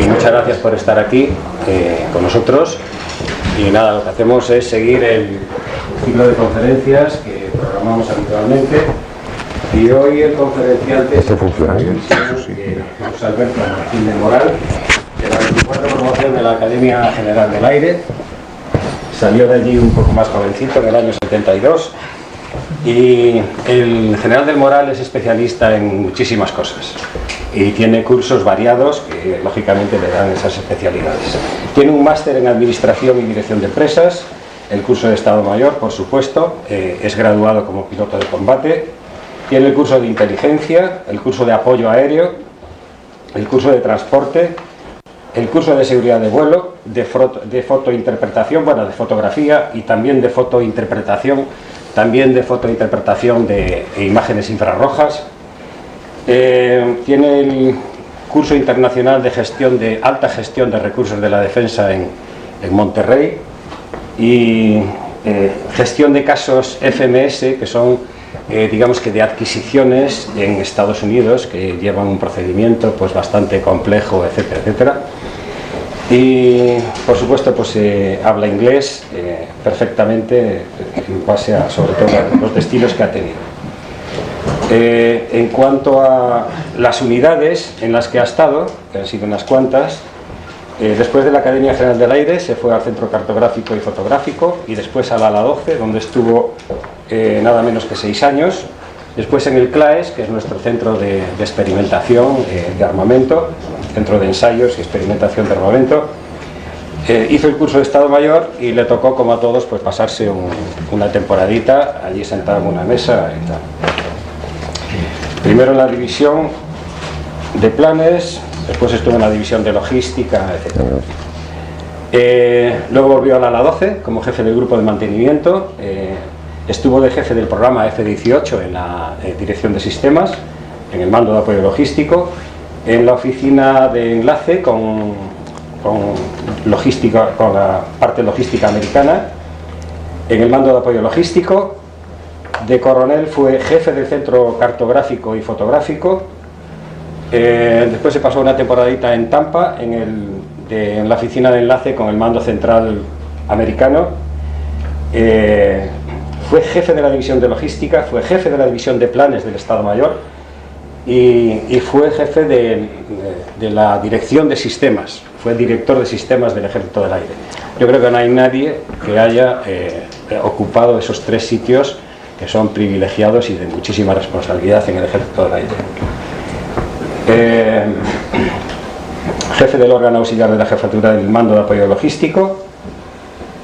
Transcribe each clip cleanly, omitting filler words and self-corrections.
Muchas gracias por estar aquí con nosotros. Y nada, lo que hacemos es seguir el ciclo de conferencias que programamos habitualmente. Y hoy el conferenciante es José Alberto Martín del Moral, de la 24 promoción de la Academia General del Aire. Salió de allí un poco más jovencito, en el año 72. Y el general del Moral es especialista en muchísimas cosas y tiene cursos variados que lógicamente le dan esas especialidades. Tiene un máster en Administración y Dirección de Empresas, el curso de Estado Mayor, por supuesto, es graduado como piloto de combate, tiene el curso de Inteligencia, el curso de Apoyo Aéreo, el curso de Transporte, el curso de Seguridad de Vuelo, de fotointerpretación, bueno, de fotografía y también de fotointerpretación, de imágenes infrarrojas. Tiene el curso internacional de gestión de alta gestión de recursos de la defensa en Monterrey y gestión de casos FMS, que son digamos que de adquisiciones en Estados Unidos que llevan un procedimiento pues bastante complejo, etcétera, etcétera. Y por supuesto pues habla inglés perfectamente en base a sobre todo los destinos que ha tenido. En cuanto a las unidades en las que ha estado, que han sido unas cuantas, después de la Academia General del Aire se fue al Centro Cartográfico y Fotográfico y después al ALA 12, donde estuvo nada menos que 6 años. Después en el CLAES, que es nuestro centro de experimentación de armamento, centro de ensayos y experimentación de armamento. Hizo el curso de Estado Mayor y le tocó, como a todos, pues pasarse una temporadita allí sentado en una mesa y tal. Primero en la división de planes, después estuvo en la división de logística, etc. Luego volvió al ALA 12 como jefe del grupo de mantenimiento. Estuvo de jefe del programa F-18 en la dirección de sistemas, en el mando de apoyo logístico, en la oficina de enlace con la parte logística americana, en el mando de apoyo logístico. De coronel fue jefe del centro cartográfico y fotográfico. Después se pasó una temporadita en Tampa, en la oficina de enlace con el mando central americano. Fue jefe de la división de logística, fue jefe de la división de planes del Estado Mayor y fue jefe de la dirección de sistemas, fue director de sistemas del Ejército del Aire. Yo creo que no hay nadie que haya ocupado esos 3 sitios que son privilegiados y de muchísima responsabilidad en el Ejército del Aire. Jefe del órgano auxiliar de la jefatura del mando de apoyo logístico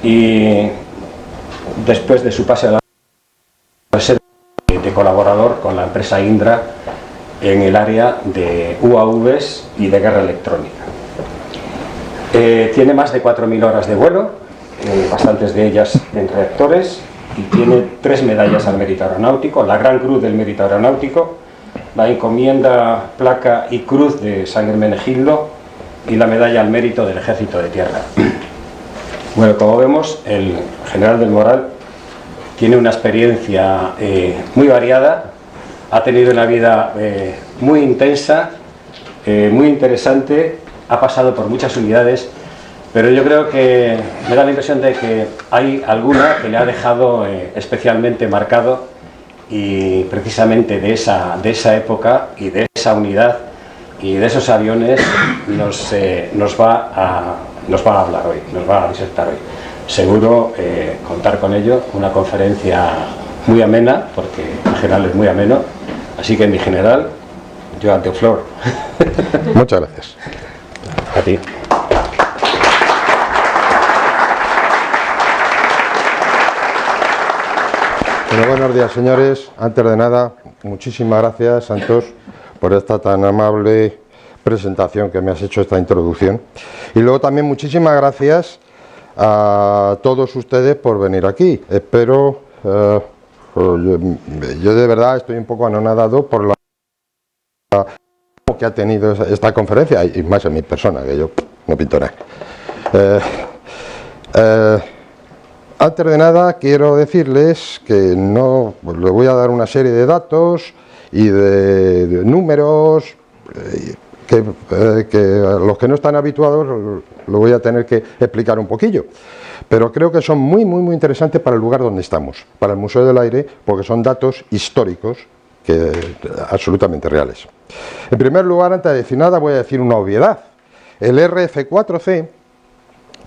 y después de su pase a la de colaborador con la empresa Indra en el área de UAVs y de guerra electrónica. Tiene más de 4.000 horas de vuelo, bastantes de ellas en reactores, y tiene 3 medallas al mérito aeronáutico, la Gran Cruz del Mérito Aeronáutico, la Encomienda, Placa y Cruz de San Hermenegildo y la Medalla al Mérito del Ejército de Tierra. Bueno, como vemos, el general del Moral tiene una experiencia muy variada, ha tenido una vida muy intensa, muy interesante, ha pasado por muchas unidades, pero yo creo que me da la impresión de que hay alguna que le ha dejado especialmente marcado, y precisamente de esa época y de esa unidad y de esos aviones nos va a hablar hoy, nos va a disertar hoy. Seguro contar con ello, una conferencia muy amena, porque en general es muy ameno, así que mi general, you have the floor. Muchas gracias. A ti. Bueno, buenos días, señores. Antes de nada, muchísimas gracias, Santos, por esta tan amable presentación que me has hecho, esta introducción. Y luego también muchísimas gracias a todos ustedes por venir aquí. Espero, yo de verdad estoy un poco anonadado por la que ha tenido esta conferencia, y más en mi persona, que yo no pinto nada. Antes de nada quiero decirles que no, pues les voy a dar una serie de datos y de números que los que no están habituados lo voy a tener que explicar un poquillo. Pero creo que son muy interesantes para el lugar donde estamos, para el Museo del Aire, porque son datos históricos absolutamente reales. En primer lugar, antes de decir nada, voy a decir una obviedad. El RF-4C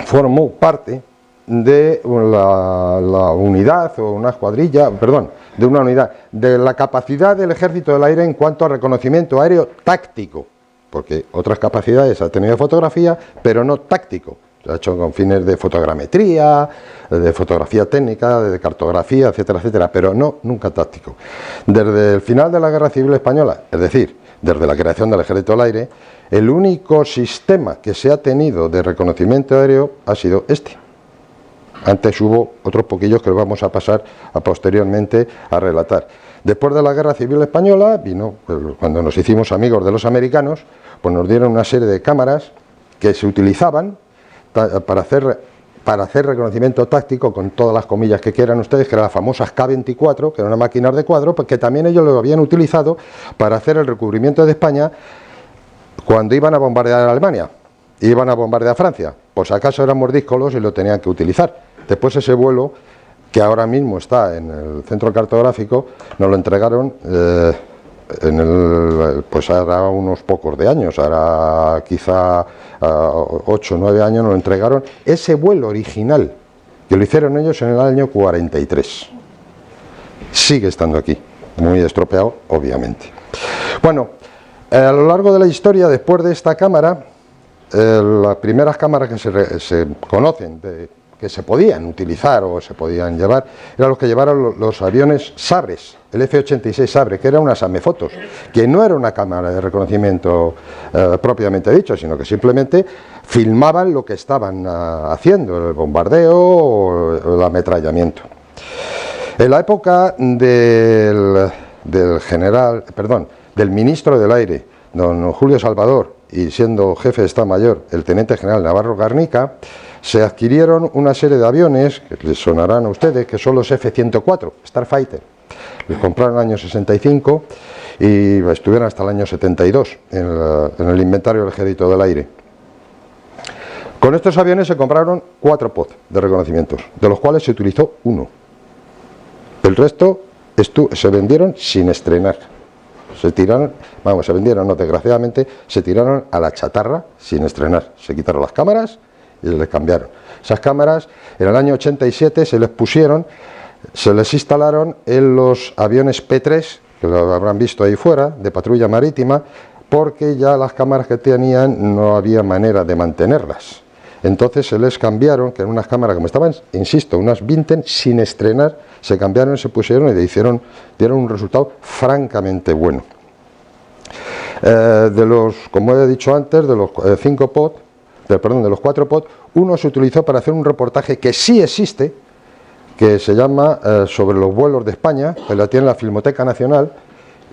formó parte de la unidad o una escuadrilla, perdón, de una unidad, de la capacidad del Ejército del Aire en cuanto a reconocimiento aéreo táctico, porque otras capacidades ha tenido de fotografía, pero no táctico. Se ha hecho con fines de fotogrametría, de fotografía técnica, de cartografía, etcétera, etcétera, pero no, nunca táctico. Desde el final de la Guerra Civil Española, es decir, desde la creación del Ejército del Aire, el único sistema que se ha tenido de reconocimiento aéreo ha sido este. Antes hubo otros poquillos que los vamos a pasar posteriormente a relatar. Después de la Guerra Civil Española, vino, cuando nos hicimos amigos de los americanos, pues nos dieron una serie de cámaras que se utilizaban para hacer reconocimiento táctico, con todas las comillas que quieran ustedes, que eran las famosas K-24, que eran unas máquinas de cuadro, pues que también ellos lo habían utilizado para hacer el recubrimiento de España cuando iban a bombardear a Alemania, iban a bombardear a Francia, pues acaso eran mordiscolos y lo tenían que utilizar. Después ese vuelo, que ahora mismo está en el centro cartográfico, nos lo entregaron pues hará unos pocos de años, hará quizá 8 o 9 años, nos lo entregaron ese vuelo original, que lo hicieron ellos en el año 43. Sigue estando aquí, muy estropeado, obviamente. Bueno, a lo largo de la historia, después de esta cámara, las primeras cámaras que se conocen, que se podían utilizar o se podían llevar, eran los que llevaron los aviones Sabres, el F-86 Sabre, que era una Samefotos, que no era una cámara de reconocimiento propiamente dicho, sino que simplemente filmaban lo que estaban haciendo, el bombardeo o el ametrallamiento. En la época del ministro del Aire, don Julio Salvador, y siendo jefe de Estado Mayor el teniente general Navarro Garnica, se adquirieron una serie de aviones que les sonarán a ustedes, que son los F-104 Starfighter. Los compraron en el año 65 y estuvieron hasta el año 72 en el inventario del Ejército del Aire. Con estos aviones se compraron 4 POD de reconocimientos, de los cuales se utilizó uno. El resto se vendieron sin estrenar. Se vendieron, no, desgraciadamente, se tiraron a la chatarra sin estrenar. Se quitaron las cámaras y les cambiaron. Esas cámaras en el año 87 se les instalaron en los aviones P-3, que lo habrán visto ahí fuera, de patrulla marítima, porque ya las cámaras que tenían no había manera de mantenerlas. Entonces se les cambiaron, que eran unas cámaras como estaban, insisto, unas Vinten sin estrenar, se cambiaron, se pusieron y dieron un resultado francamente bueno. Como he dicho antes, de los 4 POD, uno se utilizó para hacer un reportaje que sí existe, que se llama sobre los vuelos de España, que la tiene la Filmoteca Nacional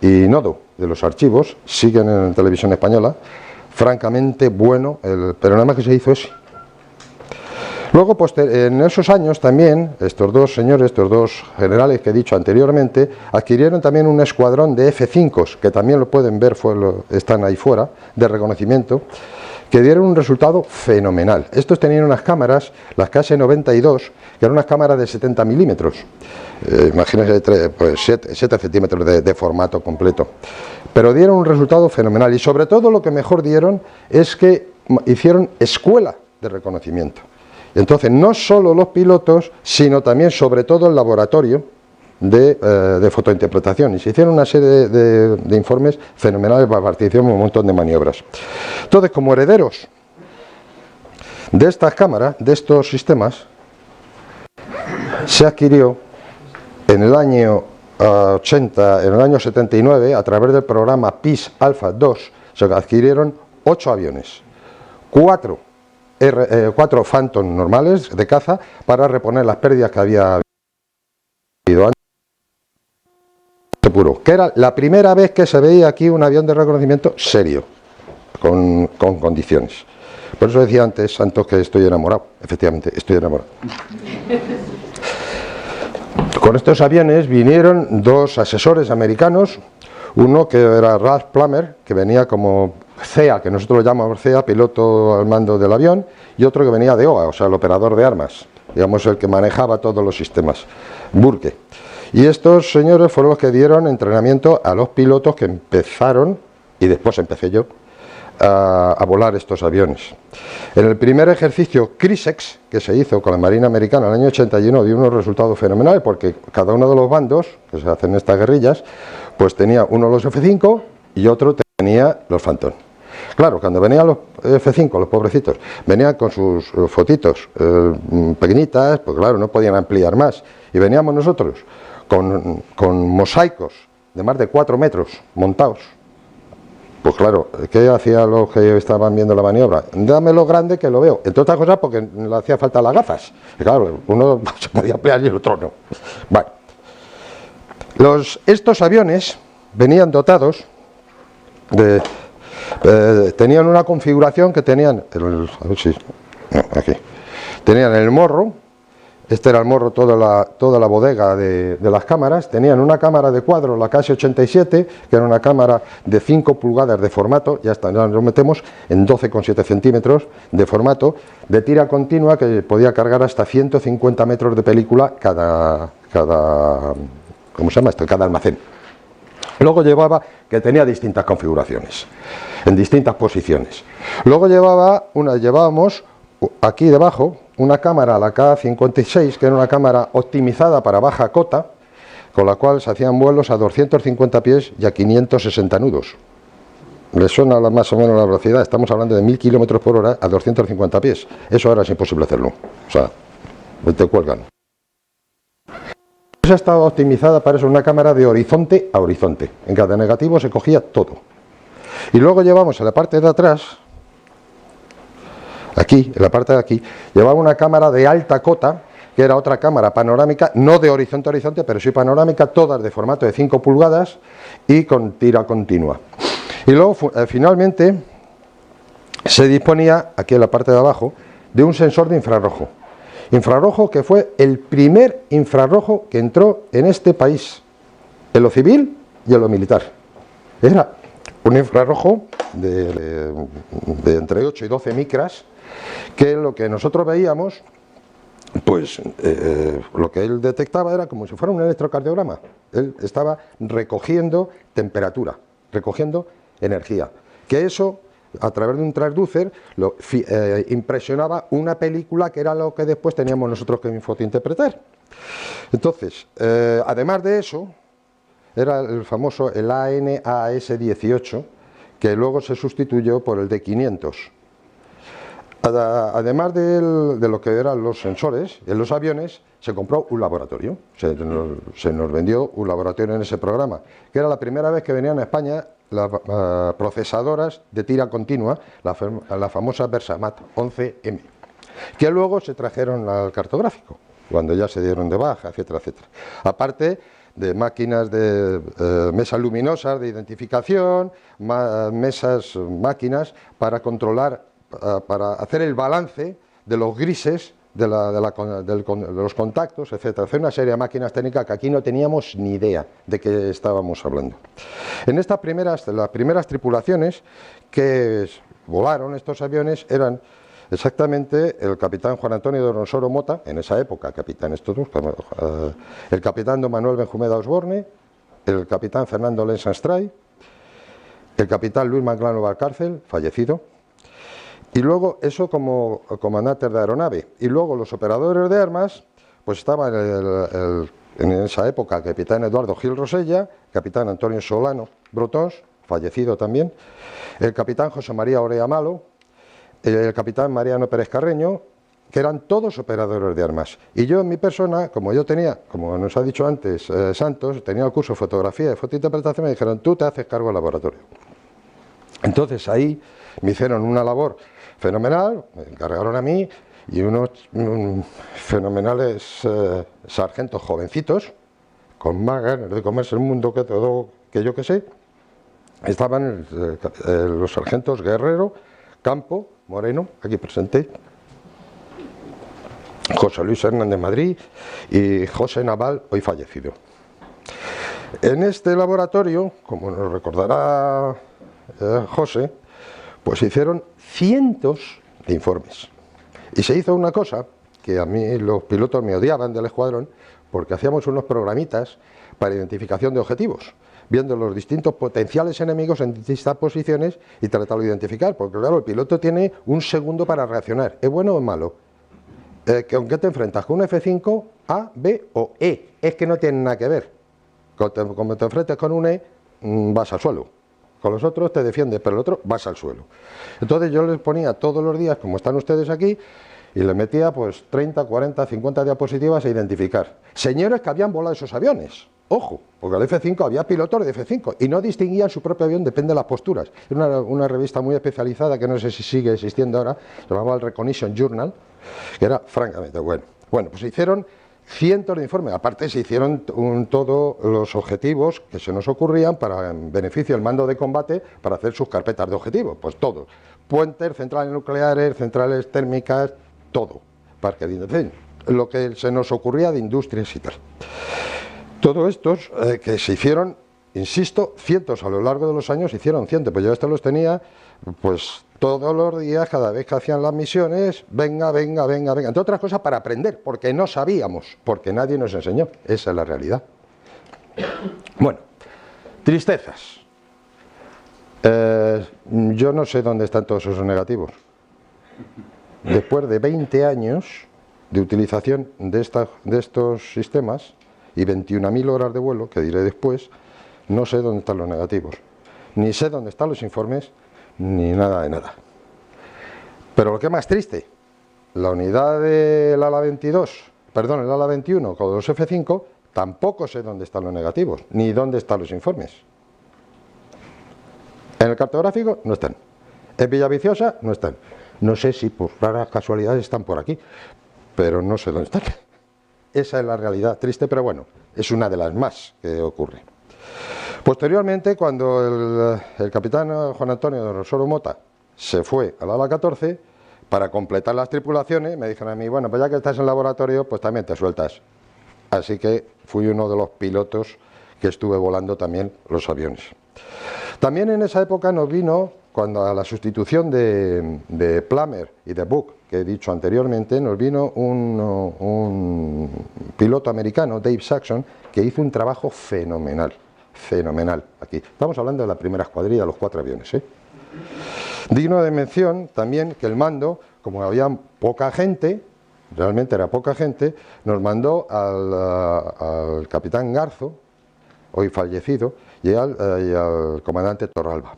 y Nodo, de los archivos, siguen en televisión española, francamente bueno, pero nada más que se hizo ese. Luego, en esos años también, estos dos generales que he dicho anteriormente, adquirieron también un escuadrón de F-5s, que también lo pueden ver, están ahí fuera, de reconocimiento, que dieron un resultado fenomenal. Estos tenían unas cámaras, las KS-92, que eran unas cámaras de 70 milímetros, imagínense, 7 centímetros de formato completo, pero dieron un resultado fenomenal, y sobre todo lo que mejor dieron es que hicieron escuela de reconocimiento. Entonces, no solo los pilotos, sino también, sobre todo, el laboratorio de fotointerpretación. Y se hicieron una serie de informes fenomenales para participar en un montón de maniobras. Entonces, como herederos de estas cámaras, de estos sistemas, se adquirió en el año 79, a través del programa PIS Alpha 2, se adquirieron 8 aviones, 4 Phantom normales de caza para reponer las pérdidas que había habido antes, puro, que era la primera vez que se veía aquí un avión de reconocimiento serio, con condiciones. Por eso decía antes, Santos, que estoy enamorado. Efectivamente, estoy enamorado. Con estos aviones vinieron 2 asesores americanos, uno que era Ralph Plummer, que venía como CEA, que nosotros lo llamamos CEA, piloto al mando del avión, y otro que venía de OA, o sea, el operador de armas, digamos el que manejaba todos los sistemas, Burke. Y estos señores fueron los que dieron entrenamiento a los pilotos que empezaron, y después empecé yo, a volar estos aviones. En el primer ejercicio CRISEX que se hizo con la Marina Americana en el año 81 dio unos resultados fenomenales, porque cada uno de los bandos que se hacen estas guerrillas pues tenía uno los F-5 y otro tenía los Phantom. Claro, cuando venían los F-5, los pobrecitos, venían con sus fotitos pequeñitas, pues claro, no podían ampliar más, y veníamos nosotros con mosaicos de más de 4 metros montados. Pues claro, ¿qué hacían los que estaban viendo la maniobra? Dámelo grande que lo veo. Entre otras cosas porque le hacía falta las gafas. Y claro, uno se podía ampliar y el otro no. Vale. Estos aviones venían dotados de... tenían una configuración que tenían... a ver si... aquí. Tenían el morro. Este era el morro, toda la bodega de las cámaras. Tenían una cámara de cuadro, la KS-87, que era una cámara de 5 pulgadas de formato, ya está, ya nos metemos en 12,7 centímetros de formato, de tira continua, que podía cargar hasta 150 metros de película cada ¿cómo se llama esto? Cada almacén. Luego llevaba, que tenía distintas configuraciones, en distintas posiciones. Luego llevábamos aquí debajo una cámara, la K56, que era una cámara optimizada para baja cota, con la cual se hacían vuelos a 250 pies y a 560 nudos. ¿Les suena más o menos la velocidad? Estamos hablando de 1000 kilómetros por hora a 250 pies. Eso ahora es imposible hacerlo. O sea, te cuelgan. Esa estaba optimizada para eso, una cámara de horizonte a horizonte. En cada negativo se cogía todo. Y luego llevamos en la parte de atrás, aquí, en la parte de aquí, llevaba una cámara de alta cota, que era otra cámara panorámica, no de horizonte a horizonte, pero sí panorámica, todas de formato de 5 pulgadas y con tira continua. Y luego, finalmente, se disponía, aquí en la parte de abajo, de un sensor de infrarrojo. Infrarrojo que fue el primer infrarrojo que entró en este país, en lo civil y en lo militar. Era un infrarrojo de entre 8 y 12 micras, que lo que nosotros veíamos, pues lo que él detectaba era como si fuera un electrocardiograma. Él estaba recogiendo temperatura, recogiendo energía, que eso a través de un transducer impresionaba una película, que era lo que después teníamos nosotros que fotointerpretar. Entonces, además de eso, era el famoso el ANAS-18, que luego se sustituyó por el D500. Además de lo que eran los sensores, en los aviones se compró un laboratorio, se nos vendió un laboratorio en ese programa, que era la primera vez que venían a España las procesadoras de tira continua, la famosa Versamat 11M, que luego se trajeron al cartográfico, cuando ya se dieron de baja, etcétera, etcétera. Aparte de máquinas de mesas luminosas de identificación, máquinas para controlar, para hacer el balance de los grises, de los contactos, etcétera. Hacer una serie de máquinas técnicas que aquí no teníamos ni idea de qué estábamos hablando. En las primeras tripulaciones que volaron estos aviones eran exactamente el capitán Juan Antonio Donosoro Mota, en esa época capitán estos dos, el capitán don Manuel Benjumeda Osborne, el capitán Fernando Lensanstray, el capitán Luis Manglano Valcárcel, fallecido, y luego eso como comandantes de aeronave. Y luego los operadores de armas, pues estaban en esa época el capitán Eduardo Gil Rosella, capitán Antonio Solano Brotons, fallecido también, el capitán José María Orea Malo, el capitán Mariano Pérez Carreño, que eran todos operadores de armas. Y yo en mi persona, como yo tenía, como nos ha dicho antes Santos, tenía el curso de fotografía y fotointerpretación, me dijeron, tú te haces cargo del laboratorio. Entonces ahí me hicieron una labor fenomenal, me encargaron a mí y unos fenomenales sargentos jovencitos, con más ganas de comerse el mundo que todo, que yo que sé. Estaban los sargentos Guerrero, Campo, Moreno, aquí presente, José Luis Hernández Madrid y José Naval, hoy fallecido. En este laboratorio, como nos recordará José, Pues se hicieron cientos de informes. Y se hizo una cosa que a mí los pilotos me odiaban del escuadrón, porque hacíamos unos programitas para identificación de objetivos, viendo los distintos potenciales enemigos en distintas posiciones y tratarlo de identificar, porque claro, el piloto tiene un segundo para reaccionar, ¿es bueno o es malo? ¿Con qué te enfrentas? ¿Con un F5, A, B o E? Es que no tienen nada que ver. Como te enfrentes con un E, vas al suelo. Con los otros te defiendes, pero el otro vas al suelo. Entonces yo les ponía todos los días, como están ustedes aquí, y les metía pues 30, 40, 50 diapositivas a identificar. Señores que habían volado esos aviones. Ojo, porque el F5 había pilotos de F5 y no distinguían su propio avión, depende de las posturas. Era una revista muy especializada que no sé si sigue existiendo ahora, se llamaba el Recognition Journal, que era francamente bueno. Bueno, pues se hicieron cientos de informes, aparte se hicieron todos los objetivos que se nos ocurrían para en beneficio del mando de combate para hacer sus carpetas de objetivos, pues todos. Puentes, centrales nucleares, centrales térmicas, todo. Parque de, en fin, lo que se nos ocurría de industrias y tal. Todos estos que se hicieron, insisto, cientos a lo largo de los años, se hicieron cientos, pues yo estos los tenía, pues todos los días, cada vez que hacían las misiones, venga, venga, venga, venga, entre otras cosas para aprender, porque no sabíamos, porque nadie nos enseñó, esa es la realidad. Bueno, tristezas. Yo no sé dónde están todos esos negativos. Después de 20 años de utilización de estos sistemas, y 21.000 horas de vuelo, que diré después, no sé dónde están los negativos, ni sé dónde están los informes, ni nada de nada. Pero lo que es más triste, la unidad del ala 22, perdón, el ala 21 con los F5, tampoco sé dónde están los negativos, ni dónde están los informes. En el cartográfico no están, en Villaviciosa no están, no sé si por raras casualidades están por aquí, pero no sé dónde están. Esa es la realidad triste, pero bueno, es una de las más que ocurre. Posteriormente, cuando el capitán Juan Antonio de Rosoro Mota se fue al ala 14, para completar las tripulaciones, me dijeron a mí, bueno, pues ya que estás en el laboratorio, pues también te sueltas. Así que fui uno de los pilotos que estuve volando también los aviones. También en esa época nos vino, cuando a la sustitución de Plummer y de Buck, que he dicho anteriormente, nos vino un piloto americano, Dave Saxon, que hizo un trabajo fenomenal, fenomenal aquí. Estamos hablando de la primera escuadrilla, los 4 aviones, ¿eh? Digno de mención también que el mando, como había poca gente, realmente era poca gente, nos mandó al capitán Garzo, hoy fallecido, y al comandante Torralba.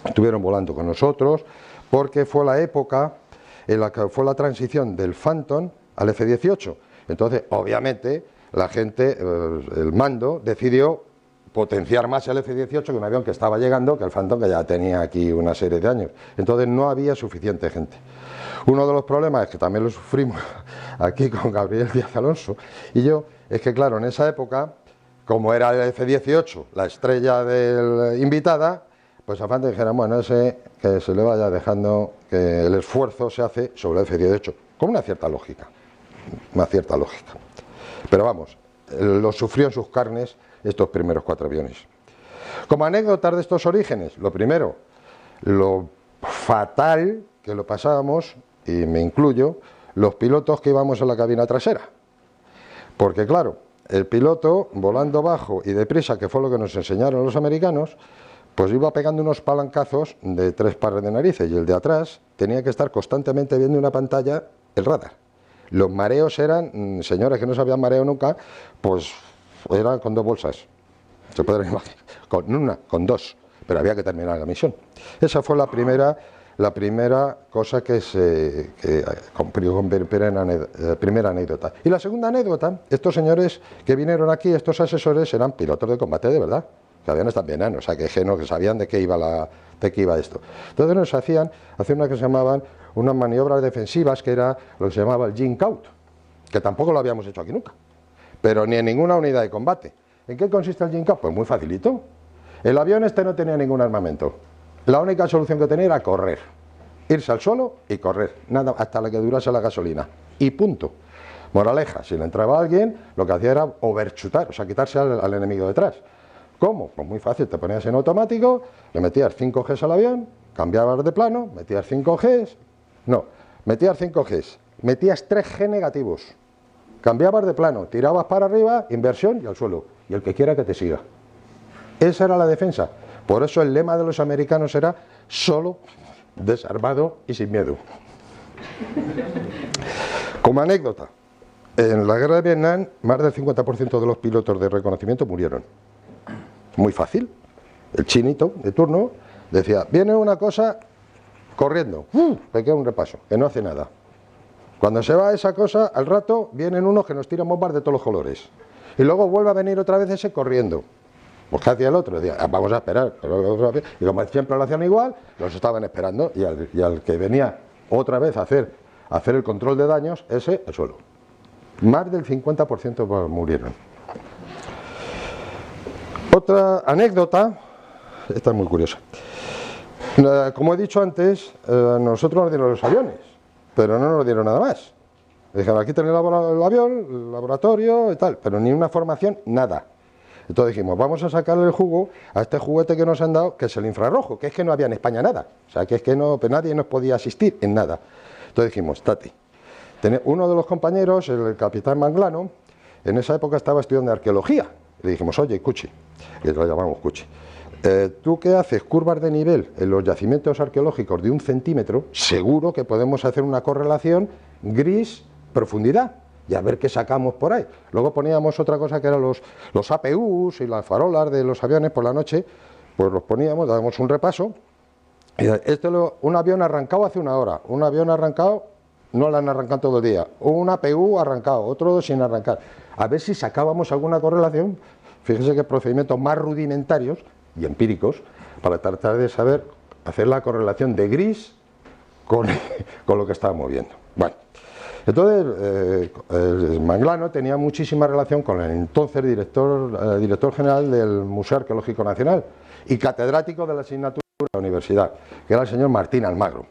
Estuvieron volando con nosotros porque fue la época en la que fue la transición del Phantom al F-18. Entonces, obviamente, la gente, el mando, decidió potenciar más el F-18 que un avión que estaba llegando, que el Phantom, que ya tenía aquí una serie de años. Entonces, no había suficiente gente. Uno de los problemas, es que también lo sufrimos aquí con Gabriel Díaz Alonso y yo, es que claro, en esa época, como era el F-18, la estrella invitada, pues a Phantom dijeron, bueno, ese que se le vaya dejando, que el esfuerzo se hace sobre el F-18, con una cierta lógica, Pero vamos, lo sufrió en sus carnes estos primeros 4 aviones. Como anécdotas de estos orígenes, lo primero, lo fatal que lo pasábamos, y me incluyo, los pilotos que íbamos en la cabina trasera. Porque claro, el piloto volando bajo y deprisa, que fue lo que nos enseñaron los americanos, pues iba pegando unos palancazos de 3 pares de narices, y el de atrás tenía que estar constantemente viendo una pantalla, el radar. Los mareos eran, señores que no se habían mareado nunca, pues eran con 2 bolsas, se pueden imaginar, con 2, pero había que terminar la misión. Esa fue la primera cosa que se convirtió en primera anécdota. Y la segunda anécdota, estos señores que vinieron aquí, estos asesores, eran pilotos de combate de verdad, que habían estado bien, o sea, que sabían de qué iba esto. Entonces nos hacían una que se llamaban unas maniobras defensivas, que era lo que se llamaba el Jink Out, que tampoco lo habíamos hecho aquí nunca, pero ni en ninguna unidad de combate. ¿En qué consiste el Jink Out? Pues muy facilito. El avión este no tenía ningún armamento. La única solución que tenía era correr, irse al suelo y correr, nada, hasta la que durase la gasolina, y punto. Moraleja, si le entraba alguien, lo que hacía era overchutar, o sea, quitarse al enemigo detrás. ¿Cómo? Pues muy fácil, te ponías en automático, le metías 5 Gs al avión cambiabas de plano, metías 5Gs, no, metías 5Gs, metías 3G negativos, cambiabas de plano, tirabas para arriba, inversión y al suelo, y el que quiera que te siga. Esa era la defensa. Por eso el lema de los americanos era solo, desarmado y sin miedo. Como anécdota, en la guerra de Vietnam, más del 50% de los pilotos de reconocimiento murieron. Muy fácil. El chinito de turno decía, viene una cosa corriendo, me queda un repaso, que no hace nada. Cuando se va esa cosa, al rato vienen unos que nos tiran bombas de todos los colores. Y luego vuelve a venir otra vez ese corriendo. Pues ¿qué hacía el otro? Decía, vamos a esperar. Y como siempre lo hacían igual, los estaban esperando. Y al que venía otra vez a hacer el control de daños, ese, el suelo. Más del 50% murieron. Otra anécdota, esta es muy curiosa. Como he dicho antes, nosotros nos dieron los aviones, pero no nos dieron nada más. Dijeron, aquí tenéis el avión, el laboratorio y tal, pero ni una formación, nada. Entonces dijimos, vamos a sacarle el jugo a este juguete que nos han dado, que es el infrarrojo, que es que no había en España nada. O sea, que es que no, pues nadie nos podía asistir en nada. Entonces dijimos, Tati, uno de los compañeros, el capitán Manglano, en esa época estaba estudiando arqueología. Le dijimos, oye, Cuchi, que lo llamamos Cuchi, tú que haces curvas de nivel en los yacimientos arqueológicos de 1 centímetro, seguro que podemos hacer una correlación gris-profundidad y a ver qué sacamos por ahí. Luego poníamos otra cosa que eran los APUs y las farolas de los aviones por la noche, pues los poníamos, dábamos un repaso. Y un avión arrancado hace 1 hora, un avión arrancado no lo han arrancado todo el día, un APU arrancado, otro sin arrancar. A ver si sacábamos alguna correlación. Fíjese que procedimientos más rudimentarios y empíricos para tratar de saber hacer la correlación de gris con lo que estábamos viendo. Bueno, entonces Manglano tenía muchísima relación con el entonces director general del Museo Arqueológico Nacional y catedrático de la asignatura de la universidad, que era el señor Martín Almagro.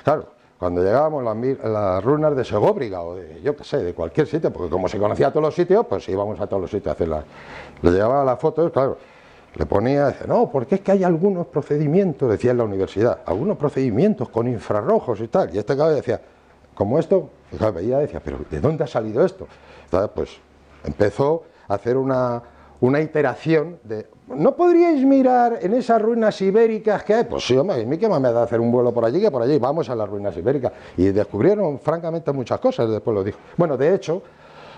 Claro, cuando llegábamos a las ruinas de Segóbriga o de, yo qué sé, de cualquier sitio, porque como se conocía a todos los sitios, pues íbamos a todos los sitios a hacerlas. Le llevaba las fotos, claro, le ponía, decía, no, porque es que hay algunos procedimientos, decía en la universidad, algunos procedimientos con infrarrojos y tal. Y este cabrón decía, como esto, y veía, decía, pero ¿de dónde ha salido esto? Entonces, pues empezó a hacer una iteración de, ¿no podríais mirar en esas ruinas ibéricas que hay? Pues sí, hombre, ¿y qué más me da hacer un vuelo por allí que por allí? Vamos a las ruinas ibéricas. Y descubrieron, francamente, muchas cosas, después lo dijo. Bueno, de hecho,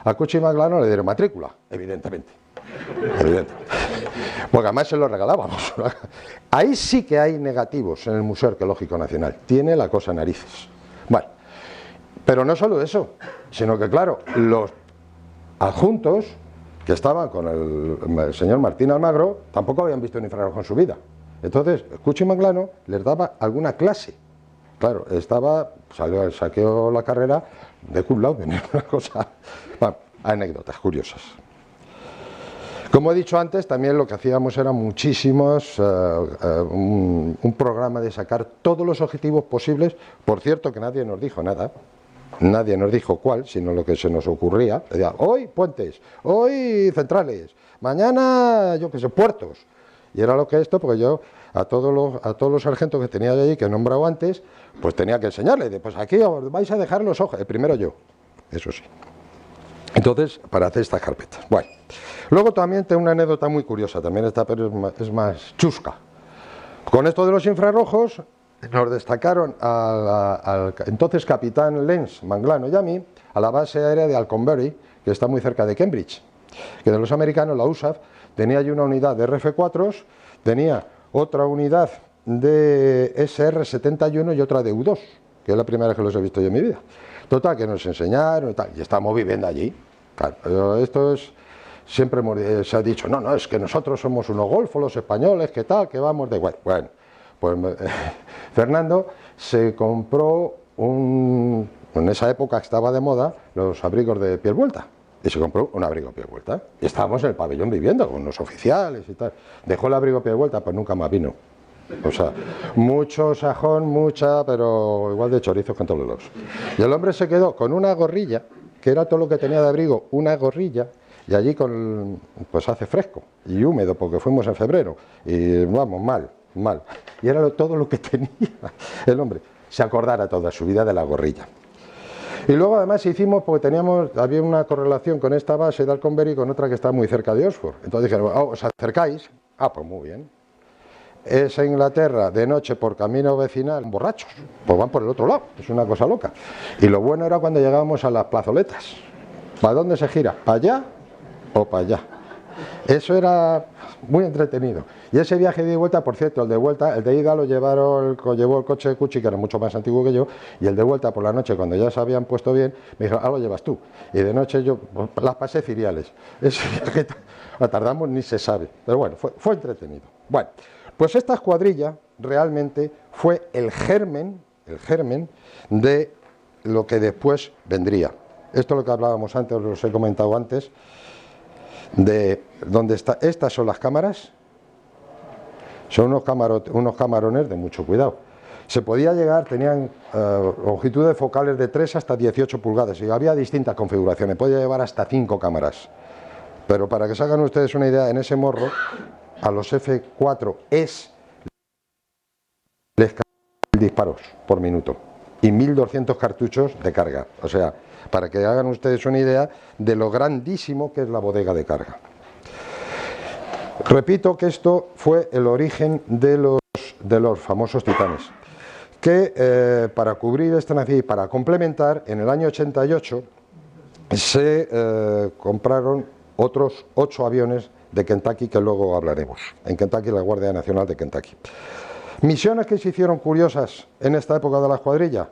a Cuchi Manglano le dieron matrícula, evidentemente. Porque además se lo regalábamos. Ahí sí que hay negativos en el Museo Arqueológico Nacional. Tiene la cosa narices. Bueno, pero no solo eso, sino que, claro, los adjuntos que estaban con el señor Martín Almagro tampoco habían visto un infrarrojo en su vida. Entonces, Cuchi Manglano les daba alguna clase. Claro, saqueó la carrera de cum laude, una cosa. Bueno, anécdotas curiosas. Como he dicho antes, también lo que hacíamos era muchísimos, un programa de sacar todos los objetivos posibles. Por cierto, que nadie nos dijo nada. Nadie nos dijo cuál, sino lo que se nos ocurría. Decía, hoy puentes, hoy centrales, mañana, yo qué sé, puertos. Y era lo que esto, porque yo a todos los sargentos que tenía allí, que he nombrado antes, pues tenía que enseñarles. Pues aquí os vais a dejar los ojos. El primero yo, eso sí. Entonces, para hacer estas carpetas. Bueno, luego también tengo una anécdota muy curiosa, también esta, pero es más chusca. Con esto de los infrarrojos, nos destacaron al entonces capitán Lenz Manglano y a mí a la base aérea de Alconbury, que está muy cerca de Cambridge, que de los americanos, la USAF, tenía allí una unidad de RF-4s, tenía otra unidad de SR-71 y otra de U-2, que es la primera vez que los he visto yo en mi vida. Total, que nos enseñaron y tal, y estamos viviendo allí. Claro, esto es, siempre se ha dicho, no, es que nosotros somos unos golfos, los españoles, que tal, que vamos de... Bueno, pues Fernando se compró en esa época estaba de moda los abrigos de piel vuelta, y se compró un abrigo piel vuelta, y estábamos en el pabellón viviendo con los oficiales y tal. Dejó el abrigo piel vuelta, pues nunca más vino. O sea, mucho sajón, pero igual de chorizos con todos los. Y el hombre se quedó con una gorrilla, que era todo lo que tenía de abrigo, una gorrilla, y allí pues hace fresco y húmedo, porque fuimos en febrero, y vamos, mal. mal. Y era todo lo que tenía el hombre. Se acordara toda su vida de la gorrilla. Y luego además hicimos, porque había una correlación con esta base de Alconbury con otra que está muy cerca de Oxford. Entonces dijeron, ¿os acercáis? Ah, pues muy bien. Es a Inglaterra de noche por camino vecinal, borrachos, pues van por el otro lado, es una cosa loca. Y lo bueno era cuando llegábamos a las plazoletas. ¿Para dónde se gira? ¿Para allá o para allá? Eso era muy entretenido. Y ese viaje de ida y vuelta, por cierto, el de vuelta, el de ida lo llevó el coche de Cuchi, que era mucho más antiguo que yo, y el de vuelta por la noche, cuando ya se habían puesto bien, me dijo, lo llevas tú. Y de noche yo las pasé ciriales. Ese viaje tardamos ni se sabe, pero bueno, fue entretenido. Bueno, pues esta escuadrilla realmente fue el germen de lo que después vendría. Esto es lo que hablábamos antes, os he comentado antes, de dónde está. Estas son las cámaras, son unos camarones de mucho cuidado. Se podía llegar, tenían longitudes focales de 3 hasta 18 pulgadas y había distintas configuraciones, podía llevar hasta 5 cámaras. Pero para que se hagan ustedes una idea, en ese morro, a los F4 les caen 1.000 disparos por minuto y 1.200 cartuchos de carga. O sea, para que hagan ustedes una idea de lo grandísimo que es la bodega de carga. Repito que esto fue el origen de los famosos Titanes, que para cubrir esta necesidad y para complementar, en el año 88 se compraron otros 8 aviones de Kentucky, que luego hablaremos. En Kentucky, la Guardia Nacional de Kentucky. Misiones que se hicieron curiosas en esta época de la escuadrilla.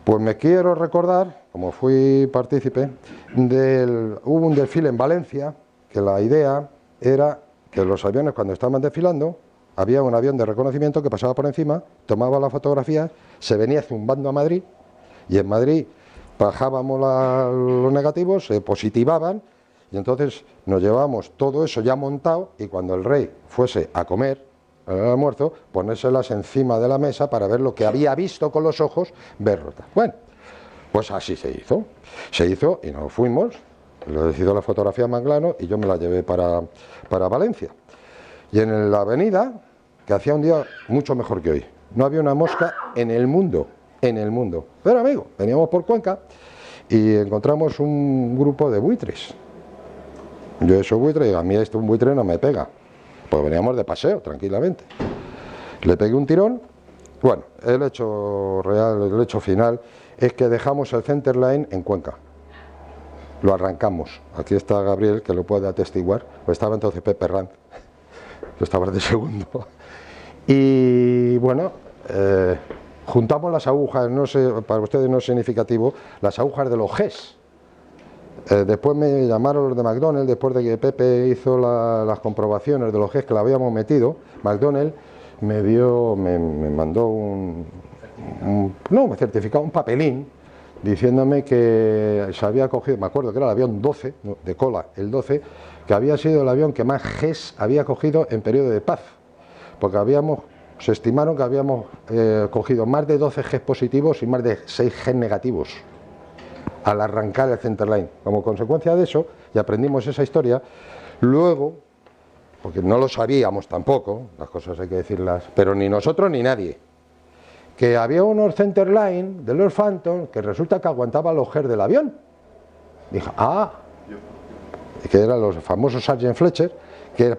Pues me quiero recordar, como fui partícipe, hubo un desfile en Valencia, que la idea era que los aviones, cuando estaban desfilando, había un avión de reconocimiento que pasaba por encima, tomaba las fotografías, se venía zumbando a Madrid, y en Madrid bajábamos los negativos, se positivaban, y entonces nos llevábamos todo eso ya montado, y cuando el rey fuese a comer el almuerzo, ponérselas encima de la mesa para ver lo que había visto con los ojos, verlo. Bueno, pues así se hizo y nos fuimos. Lo decidió la fotografía Manglano y yo me la llevé para Valencia. Y en la avenida, que hacía un día mucho mejor que hoy, no había una mosca en el mundo. Pero amigo, veníamos por Cuenca y encontramos un grupo de buitres. Yo esos buitres, digo, a mí un buitre no me pega. Pues veníamos de paseo, tranquilamente. Le pegué un tirón. Bueno, el hecho real, el hecho final, es que dejamos el center line en Cuenca. Lo arrancamos. Aquí está Gabriel, que lo puede atestiguar. Pues estaba entonces Pepe Ranz. Yo estaba de segundo. Y bueno, juntamos las agujas, no sé, para ustedes no es significativo, las agujas de los Gs. Después me llamaron los de McDonnell, después de que Pepe hizo las comprobaciones de los Gs que le habíamos metido. McDonnell me mandó un certificado, un papelín, diciéndome que se había cogido, me acuerdo que era el avión 12, de cola, el 12, que había sido el avión que más Gs había cogido en periodo de paz, porque se estimaron que habíamos cogido más de 12 Gs positivos y más de 6 Gs negativos al arrancar el centerline. Como consecuencia de eso, y aprendimos esa historia, luego, porque no lo sabíamos tampoco, las cosas hay que decirlas, pero ni nosotros ni nadie, que había unos centerline de los Phantom que resulta que aguantaban los Gs del avión. Dije, que eran los famosos Sargent Fletcher,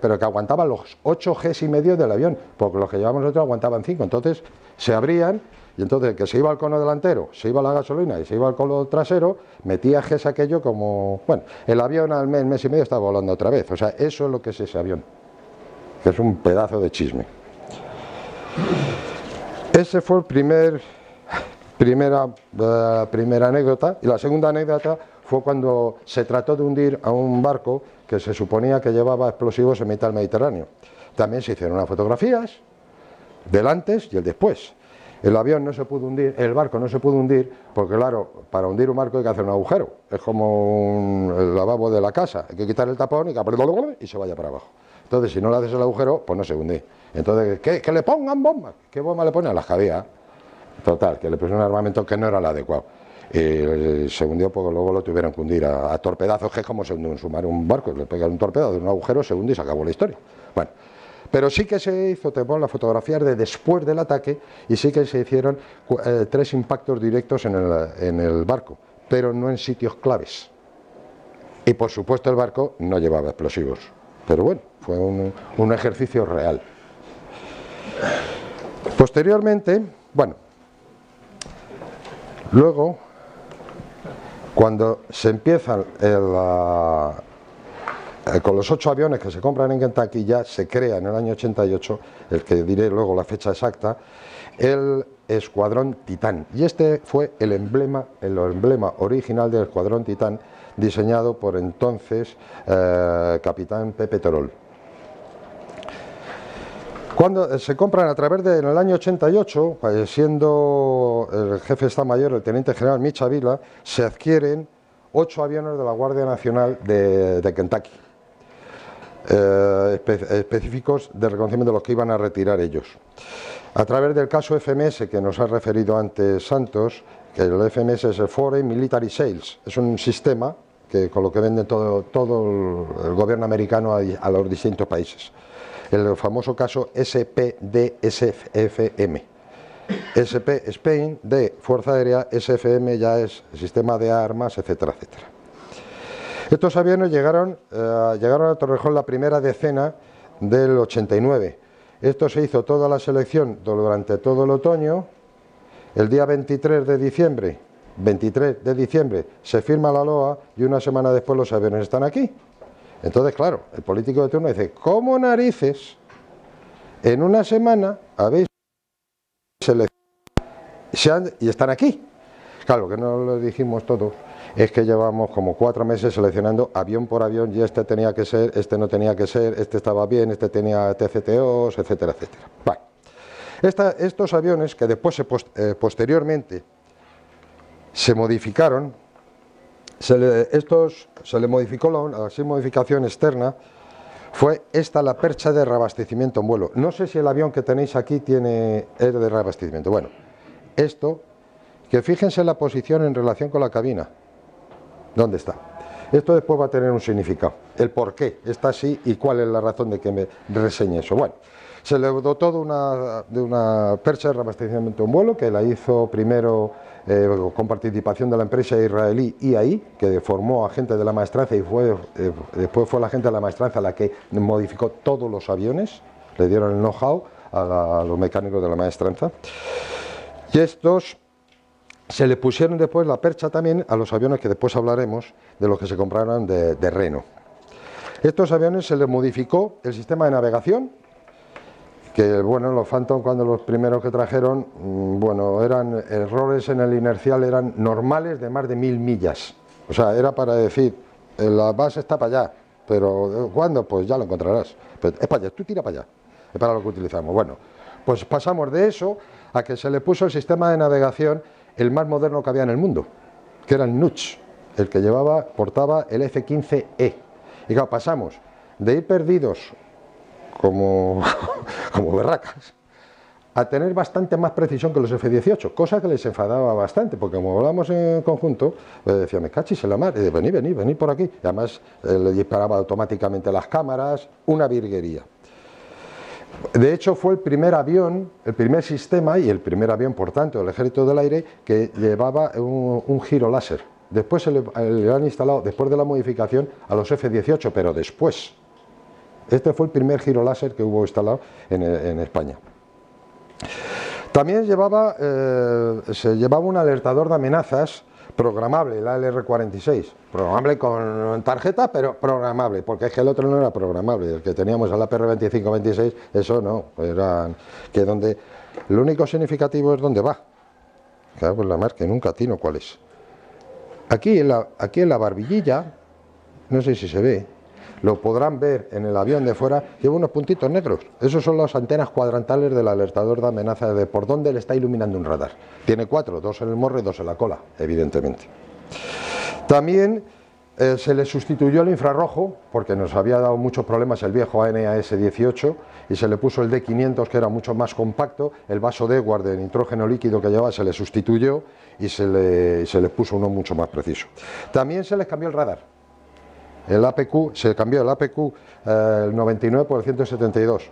pero que aguantaban los 8 Gs y medio del avión, porque los que llevamos nosotros aguantaban 5, entonces se abrían, y entonces el que se iba al cono delantero, se iba a la gasolina y se iba al cono trasero, metía Gs aquello como, bueno, el avión al mes y medio estaba volando otra vez. O sea, eso es lo que es ese avión, que es un pedazo de chisme. Ese fue el primera anécdota. Y la segunda anécdota fue cuando se trató de hundir a un barco que se suponía que llevaba explosivos en mitad del Mediterráneo. También se hicieron unas fotografías del antes y el después. El avión no se pudo hundir, el barco no se pudo hundir, porque claro, para hundir un barco hay que hacer un agujero. Es como el lavabo de la casa, hay que quitar el tapón y se vaya para abajo. Entonces, si no le haces el agujero, pues no se hunde. Entonces, que le pongan bombas. ¿Qué bomba le ponen? A las que había. Total, que le pusieron un armamento que no era el adecuado. Se hundió porque luego lo tuvieron que hundir a torpedazos, que es como se hunde un barco, le pega un torpedo de un agujero, se hunde y se acabó la historia. Bueno, Pero sí que se hizo, te pongo las fotografías de después del ataque, y sí que se hicieron 3 impactos directos en el barco, pero no en sitios claves. Y por supuesto el barco no llevaba explosivos. Pero bueno, fue un ejercicio real. Posteriormente, bueno, luego, cuando se empieza con los 8 aviones que se compran en Kentucky, ya se crea en el año 88, el que diré luego la fecha exacta, el Escuadrón Titán. Y este fue el emblema original del Escuadrón Titán, diseñado por entonces capitán Pepe Terol. Cuando se compran a través de, en el año 88, siendo el jefe de Estado Mayor, el teniente general Micha Vila, se adquieren 8 aviones de la Guardia Nacional de Kentucky, específicos de reconocimiento de los que iban a retirar ellos. A través del caso FMS, que nos ha referido antes Santos, que el FMS es el Foreign Military Sales, es un sistema que con lo que vende todo el gobierno americano a los distintos países. El famoso caso SPDSFM. SP Spain de Fuerza Aérea, SFM ya es sistema de armas, etcétera, etcétera. Estos aviones llegaron a Torrejón la primera decena del 89. Esto se hizo toda la selección durante todo el otoño. El día 23 de diciembre se firma la LOA y una semana después los aviones están aquí. Entonces, claro, el político de turno dice, ¿cómo narices en una semana habéis seleccionado y están aquí? Claro, lo que no lo dijimos todos es que llevamos como 4 meses seleccionando avión por avión, y este tenía que ser, este no tenía que ser, este estaba bien, este tenía TCTOs, etcétera, etcétera. Vale. Estos aviones que después posteriormente se modificaron, se le modificó la modificación externa, fue esta la percha de reabastecimiento en vuelo. No sé si el avión que tenéis aquí es de reabastecimiento. Bueno, esto, que fíjense la posición en relación con la cabina. ¿Dónde está? Esto después va a tener un significado. El por qué está así y cuál es la razón de que me reseñe eso. Bueno, se le dotó de una percha de reabastecimiento en vuelo, que la hizo primero con participación de la empresa israelí IAI, que formó a gente de la maestranza, y después fue la gente de la maestranza la que modificó todos los aviones, le dieron el know-how a los mecánicos de la maestranza. Y estos se le pusieron después la percha también a los aviones que después hablaremos, de los que se compraron de Renault. Estos aviones se les modificó el sistema de navegación, que bueno, los Phantom, cuando los primeros que trajeron, bueno, eran errores en el inercial, eran normales de más de 1000 millas. O sea, era para decir, la base está para allá, pero ¿cuándo? Pues ya lo encontrarás. Pero es para allá, tú tira para allá, es para lo que utilizamos. Bueno, pues pasamos de eso a que se le puso el sistema de navegación el más moderno que había en el mundo, que era el NUTS, el que portaba el F-15E. Y claro, pasamos de ir perdidos como berracas a tener bastante más precisión que los F-18, cosa que les enfadaba bastante, porque como hablamos en conjunto, decía, me cachis en la mar, y venid por aquí. Y además le disparaba automáticamente las cámaras, una virguería. De hecho, fue el primer avión, el primer sistema y el primer avión, por tanto, del Ejército del Aire, que llevaba un giro láser. Después le han instalado, después de la modificación, a los F-18, pero después. Este fue el primer giro láser que hubo instalado en España. También se llevaba un alertador de amenazas programable, el ALR-46, programable con tarjeta, pero programable, porque es que el otro no era programable, el que teníamos, el APR-2526, eso no, que donde, lo único significativo es dónde va. Claro, pues la marca, nunca atino cuál es. Aquí en la barbillilla, no sé si se ve, lo podrán ver en el avión de fuera, lleva unos puntitos negros. Esos son las antenas cuadrantales del alertador de amenaza, de por dónde le está iluminando un radar. Tiene 4, 2 en el morro y 2 en la cola, evidentemente. También se le sustituyó el infrarrojo, porque nos había dado muchos problemas el viejo ANAS-18, y se le puso el D500, que era mucho más compacto. El vaso de Edward de nitrógeno líquido que llevaba se le sustituyó y se le puso uno mucho más preciso. También se les cambió el radar. El APQ, se cambió el APQ el 99 por el 172.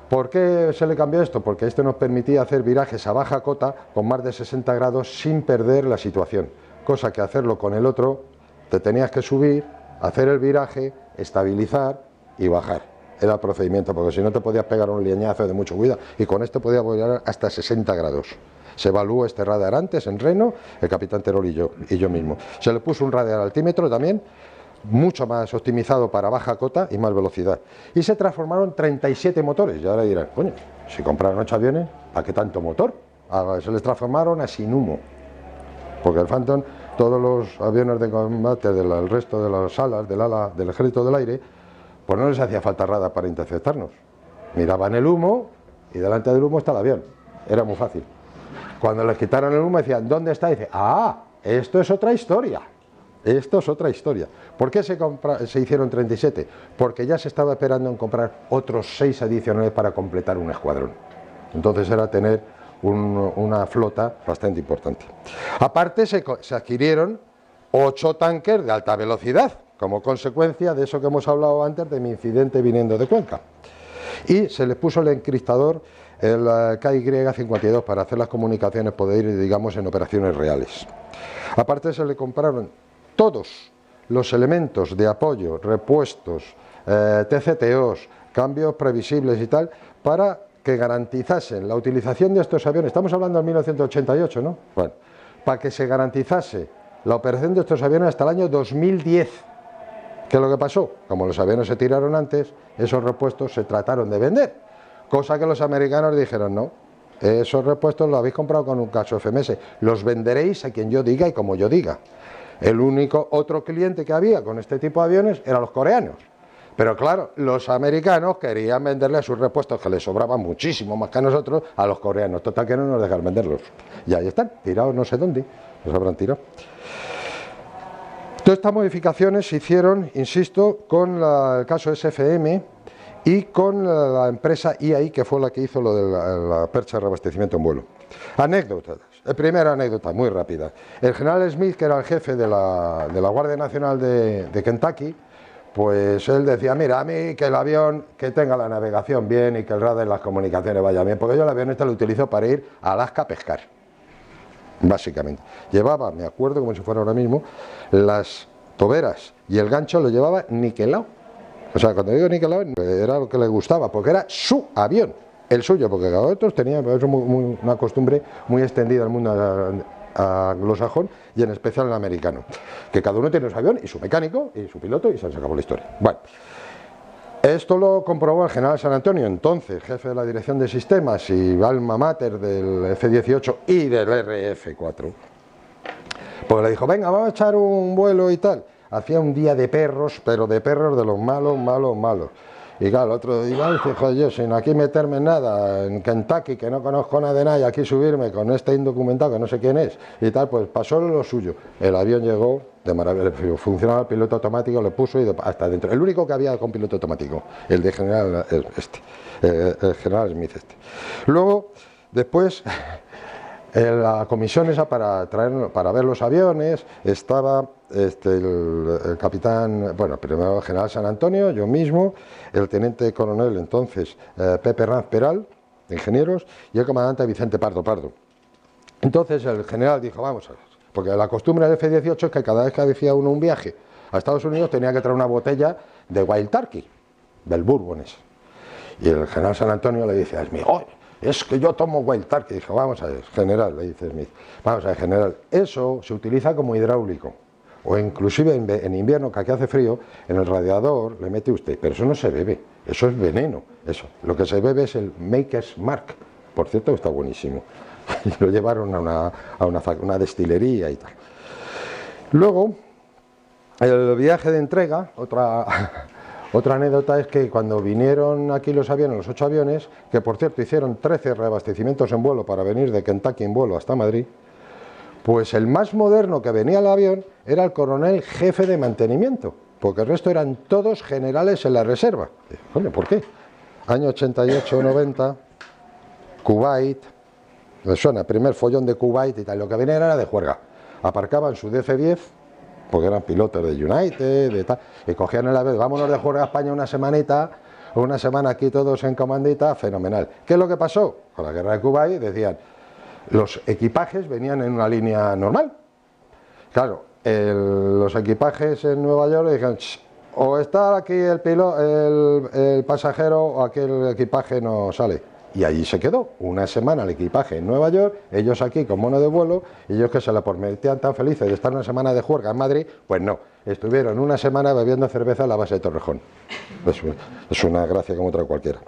¿Por qué se le cambió esto? Porque este nos permitía hacer virajes a baja cota con más de 60 grados sin perder la situación, cosa que hacerlo con el otro te tenías que subir, hacer el viraje, estabilizar y bajar. Era el procedimiento, porque si no te podías pegar un leñazo de mucho cuidado, y con este podía volar hasta 60 grados. Se evaluó este radar antes en Reno, el capitán Terol y yo mismo. Se le puso un radar altímetro también, mucho más optimizado para baja cota y más velocidad. Y se transformaron 37 motores. Y ahora dirán, coño, si compraron 8 aviones, ¿para qué tanto motor? Se les transformaron a sin humo. Porque el Phantom, todos los aviones de combate del resto de las alas, del ala del ejército del aire, pues no les hacía falta radar para interceptarnos. Miraban el humo y delante del humo está el avión. Era muy fácil. Cuando les quitaron el humo decían, ¿dónde está? Y dice, esto es otra historia. Esto es otra historia. ¿Por qué se hicieron 37? Porque ya se estaba esperando en comprar otros 6 adicionales para completar un escuadrón. Entonces era tener una flota bastante importante. Aparte se adquirieron 8 tanques de alta velocidad, como consecuencia de eso que hemos hablado antes de mi incidente viniendo de Cuenca. Y se les puso el encriptador, el KY-52, para hacer las comunicaciones, poder ir, digamos, en operaciones reales. Aparte se le compraron todos los elementos de apoyo, repuestos, TCTOs, cambios previsibles y tal, para que garantizasen la utilización de estos aviones. Estamos hablando de 1988, ¿no? Bueno, para que se garantizase la operación de estos aviones hasta el año 2010. ¿Qué es lo que pasó? Como los aviones se tiraron antes, esos repuestos se trataron de vender, cosa que los americanos dijeron, no, esos repuestos los habéis comprado con un cacho FMS, los venderéis a quien yo diga y como yo diga. El único otro cliente que había con este tipo de aviones eran los coreanos. Pero claro, los americanos querían venderle sus repuestos, que les sobraban muchísimo más que a nosotros, a los coreanos. Total que no nos dejan venderlos. Y ahí están, tirados no sé dónde, los habrán tirado. Todas estas modificaciones se hicieron, insisto, con el caso SFM y con la empresa IAI, que fue la que hizo lo de la percha de reabastecimiento en vuelo. Anécdotas. Primera anécdota, muy rápida. El general Smith, que era el jefe de la Guardia Nacional de Kentucky, pues él decía, mira, a mí que el avión que tenga la navegación bien y que el radar y las comunicaciones vayan bien, porque yo el avión este lo utilizo para ir a Alaska a pescar, básicamente. Llevaba, me acuerdo como si fuera ahora mismo, las toberas y el gancho lo llevaba niquelado. O sea, cuando digo niquelado, era lo que le gustaba, porque era su avión, el suyo, porque cada otro tenía una costumbre muy extendida en el mundo anglosajón y en especial el americano, que cada uno tiene su avión y su mecánico y su piloto y se acabó la historia. Bueno, esto lo comprobó el general San Antonio, entonces jefe de la dirección de sistemas y alma mater del F-18 y del RF-4, pues le dijo, venga, vamos a echar un vuelo y tal. Hacía un día de perros, pero de perros de los malos, malos, malos. Y claro, el otro día dice, joder, yo sin aquí meterme en nada, en Kentucky, que no conozco nada de nada, y aquí subirme con este indocumentado que no sé quién es, y tal, pues pasó lo suyo. El avión llegó de maravilla, funcionaba el piloto automático, lo puso y hasta dentro. El único que había con piloto automático, el de general, el general Smith este. Luego, después, la comisión esa para ver los aviones, estaba el capitán, bueno, primero el general San Antonio, yo mismo, el teniente coronel entonces Pepe Ranz Peral, de ingenieros, y el comandante Vicente Pardo Pardo. Entonces el general dijo, vamos a ver, porque la costumbre del F-18 es que cada vez que hacía uno un viaje a Estados Unidos tenía que traer una botella de Wild Turkey, del Bourbon ese. Y el general San Antonio le dice a Smith, ¡oh! Es que yo tomo Wild Turkey. Dijo, vamos a ver, general, le dice Smith, vamos a ver, general, eso se utiliza como hidráulico, o inclusive en invierno, que aquí hace frío, en el radiador le mete usted, pero eso no se bebe, eso es veneno, eso, lo que se bebe es el Maker's Mark, por cierto está buenísimo, y lo llevaron a una destilería y tal. Luego, el viaje de entrega, otra anécdota es que cuando vinieron aquí los aviones, los 8 aviones, que por cierto hicieron 13 reabastecimientos en vuelo para venir de Kentucky en vuelo hasta Madrid, pues el más moderno que venía al avión era el coronel jefe de mantenimiento, porque el resto eran todos generales en la reserva. Coño, ¿por qué? Año 88-90, Kuwait, me suena, primer follón de Kuwait y tal, lo que venía era de juerga. Aparcaban su DC-10, porque eran pilotos de United, de tal, y cogían el avión, vámonos de juerga a España una semanita, una semana aquí todos en comandita, fenomenal. ¿Qué es lo que pasó? Con la guerra de Kuwait decían, los equipajes venían en una línea normal. Claro, los equipajes en Nueva York dijeron, o está aquí el pasajero o aquí el equipaje no sale. Y allí se quedó, una semana el equipaje en Nueva York, ellos aquí con mono de vuelo, y ellos que se la prometían tan felices de estar una semana de juerga en Madrid, pues no, estuvieron una semana bebiendo cerveza a la base de Torrejón. Es una gracia como otra cualquiera.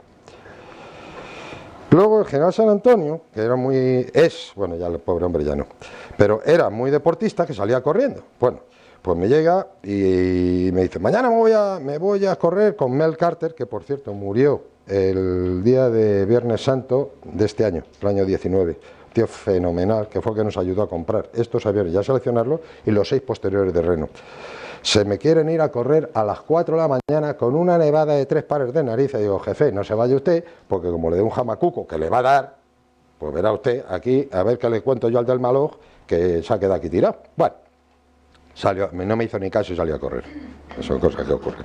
Luego el general San Antonio, que era bueno, ya el pobre hombre ya no, pero era muy deportista, que salía corriendo. Bueno, pues me llega y me dice, mañana me voy a correr con Mel Carter, que por cierto murió el día de Viernes Santo de este año, el año 19. Tío fenomenal, que fue el que nos ayudó a comprar estos aviones, ya seleccionarlos, y los 6 posteriores de Renault. Se me quieren ir a correr a las 4 de la mañana con una nevada de 3 pares de narices. Digo, jefe, no se vaya usted, porque como le dé un jamacuco que le va a dar, pues verá usted aquí, a ver qué le cuento yo al del Maloj, que se ha quedado aquí tirado. Bueno, no me hizo ni caso y salió a correr. Son cosas que ocurren.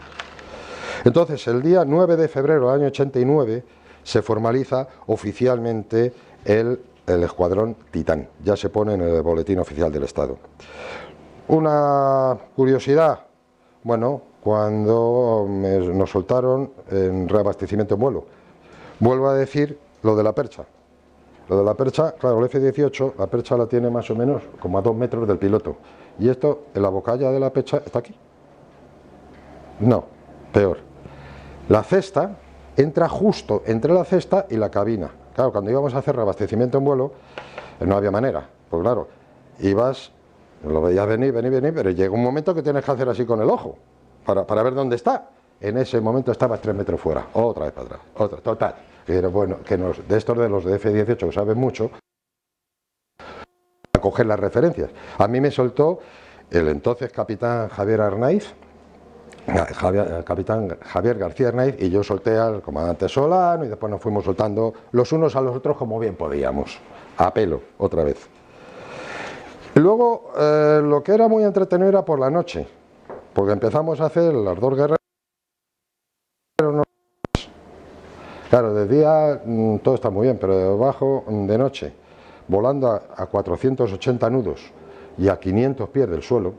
Entonces, el día 9 de febrero del año 89 se formaliza oficialmente el escuadrón Titán. Ya se pone en el boletín oficial del Estado. Una curiosidad, bueno, cuando nos soltaron en reabastecimiento en vuelo. Vuelvo a decir lo de la percha. Lo de la percha, claro, el F-18, la percha la tiene más o menos como a 2 metros del piloto. Y esto, en la bocalla de la percha, está aquí. No, peor. La cesta entra justo entre la cesta y la cabina. Claro, cuando íbamos a hacer reabastecimiento en vuelo, no había manera. Pues claro, ibas, lo veías venir, pero llega un momento que tienes que hacer así con el ojo, para ver dónde está. En ese momento estabas 3 metros fuera, otra vez para atrás, otra, total. Pero bueno, de estos de los de F-18 que saben mucho, a coger las referencias. A mí me soltó el entonces capitán Javier Arnaiz, capitán Javier García Arnaiz, y yo solté al comandante Solano, y después nos fuimos soltando los unos a los otros como bien podíamos, a pelo, otra vez. Y luego, lo que era muy entretenido era por la noche, porque empezamos a hacer las 2 guerras. Claro, de día todo está muy bien, pero debajo, de noche, volando a 480 nudos y a 500 pies del suelo,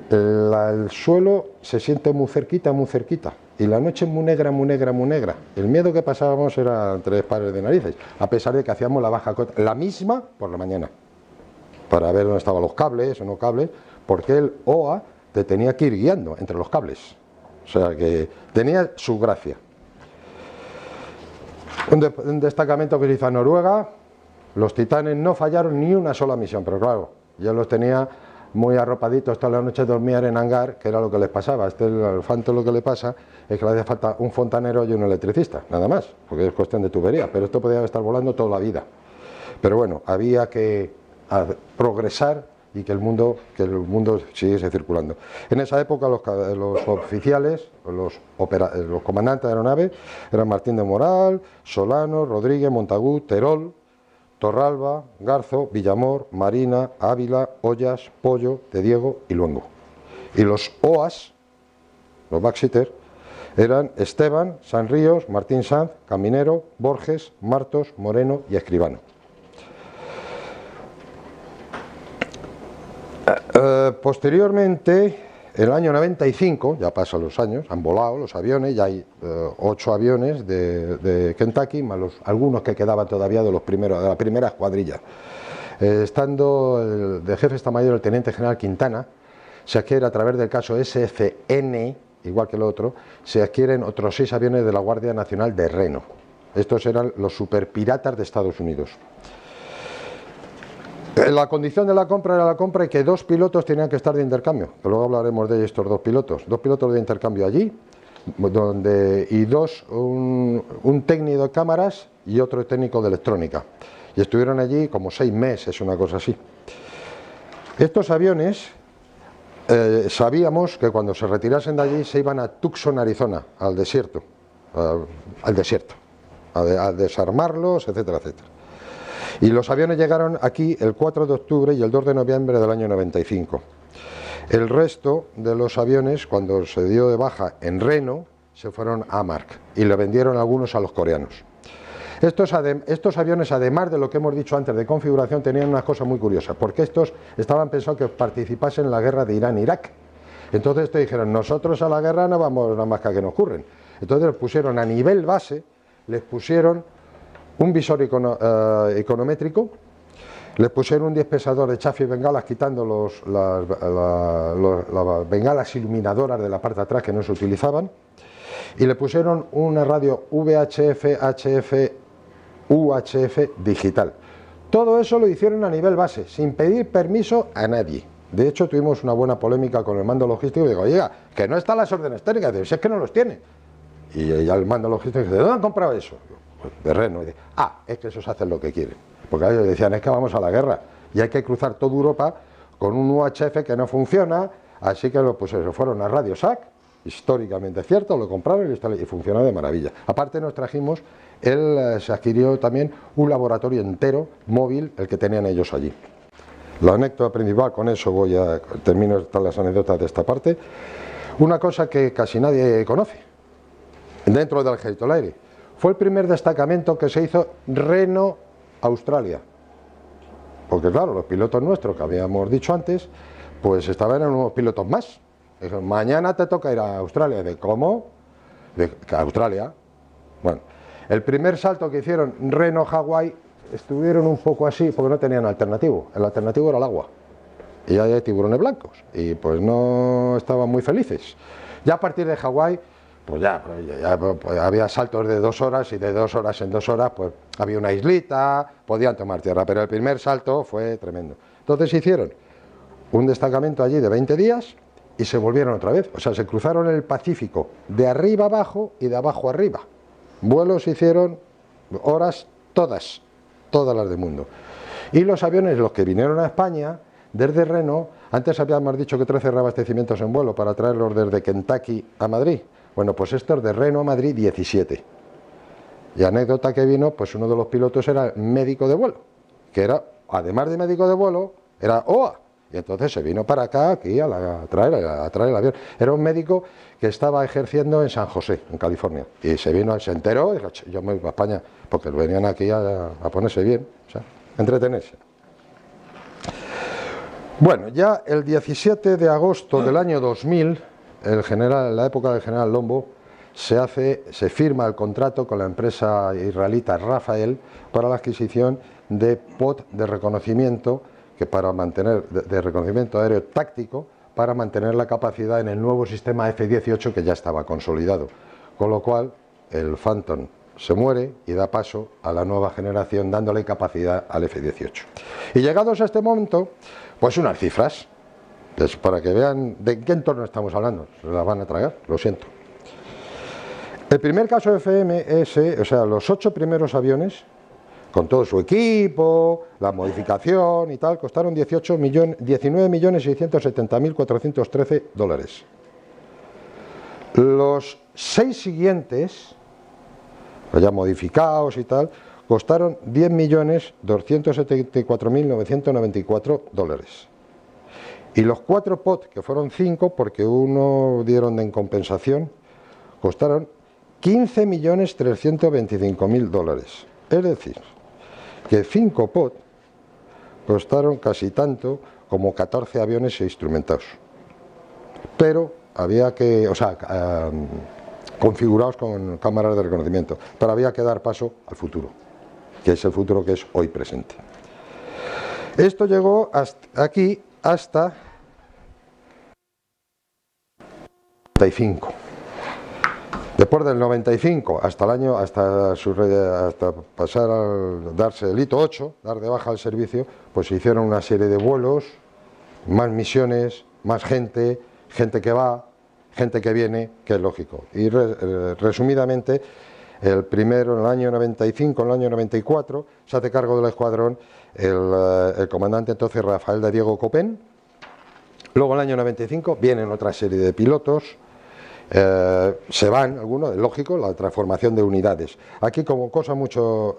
el suelo se siente muy cerquita, y la noche muy negra, muy negra, muy negra. El miedo que pasábamos era 3 pares de narices, a pesar de que hacíamos la baja cota, la misma por la mañana, para ver dónde estaban los cables o no cables, porque el OA te tenía que ir guiando entre los cables, o sea que tenía su gracia. Un destacamento que se hizo a Noruega, los Titanes no fallaron ni una sola misión, pero claro, yo los tenía muy arropaditos, toda la noche dormían en hangar, que era lo que les pasaba. El Phantom lo que le pasa es que le hace falta un fontanero y un electricista, nada más, porque es cuestión de tubería, pero esto podía estar volando toda la vida. Pero bueno, había que progresar y que el mundo siguiese circulando. En esa época los oficiales, los comandantes de aeronave eran Martín de Moral, Solano, Rodríguez, Montagut, Terol, Torralba, Garzo, Villamor, Marina, Ávila, Ollas, Pollo, de Diego y Luengo. Y los OAS, los backseater, eran Esteban, San Ríos, Martín Sanz, Caminero, Borges, Martos, Moreno y Escribano. Posteriormente, el año 95, ya pasan los años, han volado los aviones, ya hay 8 aviones de Kentucky, más algunos que quedaban todavía de la primera escuadrilla. Estando de jefe de Estado Mayor el teniente general Quintana, se adquiere a través del caso SFN, igual que el otro, se adquieren otros 6 aviones de la Guardia Nacional de Reno. Estos eran los superpiratas de Estados Unidos. La condición de la compra era la compra y que 2 pilotos tenían que estar de intercambio, que luego hablaremos de estos 2 pilotos de intercambio allí, un técnico de cámaras y otro técnico de electrónica, y estuvieron allí como 6 meses, una cosa así. Estos aviones, sabíamos que cuando se retirasen de allí se iban a Tucson, Arizona, al desierto, a desarmarlos, etcétera, etcétera. Y los aviones llegaron aquí el 4 de octubre y el 2 de noviembre del año 95. El resto de los aviones, cuando se dio de baja en Reno, se fueron a Amarc y le vendieron algunos a los coreanos. Estos aviones, además de lo que hemos dicho antes de configuración, tenían una cosa muy curiosa, porque estos estaban pensados que participasen en la guerra de Irán-Irak. Entonces te dijeron, nosotros a la guerra no vamos nada más que a que nos ocurren. Entonces les pusieron a nivel base, les pusieron un visor econométrico, les pusieron un dispensador de chaff y bengalas, quitando las bengalas iluminadoras de la parte de atrás que no se utilizaban, y le pusieron una radio VHF, HF, UHF digital. Todo eso lo hicieron a nivel base, sin pedir permiso a nadie. De hecho, tuvimos una buena polémica con el mando logístico y digo, oiga, que no están las órdenes técnicas, digo, si es que no los tiene. Y ya el mando logístico dice, ¿de dónde han comprado eso? Pues de Renault. Y dice, es que esos hacen lo que quieren. Porque ellos decían, es que vamos a la guerra y hay que cruzar toda Europa con un UHF que no funciona, así que pues, se fueron a Radio SAC, históricamente cierto, lo compraron y funciona de maravilla. Aparte nos trajimos, se adquirió también un laboratorio entero, móvil, el que tenían ellos allí. La anécdota principal, con eso termino todas las anécdotas de esta parte, una cosa que casi nadie conoce, dentro del Ejército del Aire, fue el primer destacamento que se hizo Renault Australia, porque claro, los pilotos nuestros que habíamos dicho antes, pues estaban en unos pilotos más. Dijeron, mañana te toca ir a Australia. ¿De cómo? De Australia. Bueno, el primer salto que hicieron Renault Hawái, estuvieron un poco así porque no tenían alternativo. El alternativo era el agua. Y hay tiburones blancos. Y pues no estaban muy felices. Ya a partir de Hawái, pues ya había saltos de 2 horas y de 2 horas en 2 horas, pues había una islita, podían tomar tierra. Pero el primer salto fue tremendo. Entonces hicieron un destacamento allí de 20 días. Y se volvieron otra vez, o sea, se cruzaron el Pacífico de arriba abajo y de abajo arriba. Vuelos hicieron, horas todas las del mundo. Y los aviones, los que vinieron a España, desde Renault, antes habíamos dicho que 13 reabastecimientos en vuelo para traerlos desde Kentucky a Madrid. Bueno, pues estos de Renault a Madrid, 17. Y anécdota que vino, pues uno de los pilotos era médico de vuelo, que era, además de médico de vuelo, era OA. Y entonces se vino para acá, aquí, a traer el avión. Era un médico que estaba ejerciendo en San José, en California. Y se vino, se enteró, y dijo, yo me voy a España, porque venían aquí a ponerse bien, o sea, a entretenerse. Bueno, ya el 17 de agosto del año 2000, en la época del general Lombo, se firma el contrato con la empresa israelita Rafael para la adquisición de POT de reconocimiento, que para mantener de reconocimiento aéreo táctico, para mantener la capacidad en el nuevo sistema F-18 que ya estaba consolidado, con lo cual el Phantom se muere y da paso a la nueva generación, dándole capacidad al F-18. Y llegados a este momento, pues unas cifras, pues para que vean de qué entorno estamos hablando. Se las van a tragar, lo siento. El primer caso FMS, o sea, los 8 primeros aviones, con todo su equipo, la modificación y tal, costaron 19.670.413 dólares. Los 6 siguientes, ya modificados y tal, costaron 10.274.994 dólares. Y los 4 POT, que fueron 5, porque uno dieron en compensación, costaron 15.325.000 dólares. Es decir, que 5 POT costaron casi tanto como 14 aviones instrumentados. Pero había que, configurados con cámaras de reconocimiento, pero había que dar paso al futuro, que es el futuro que es hoy presente. Esto llegó aquí hasta 95. Después del 95 hasta el año, hasta pasar a darse el hito 8, dar de baja al servicio, pues se hicieron una serie de vuelos, más misiones, más gente que va, gente que viene, que es lógico. Y resumidamente, el primero en el año 95, en el año 94, se hace cargo del escuadrón el comandante entonces Rafael de Diego Copén. Luego en el año 95 vienen otra serie de pilotos. Se van algunos, es lógico, la transformación de unidades. Aquí, como cosa mucho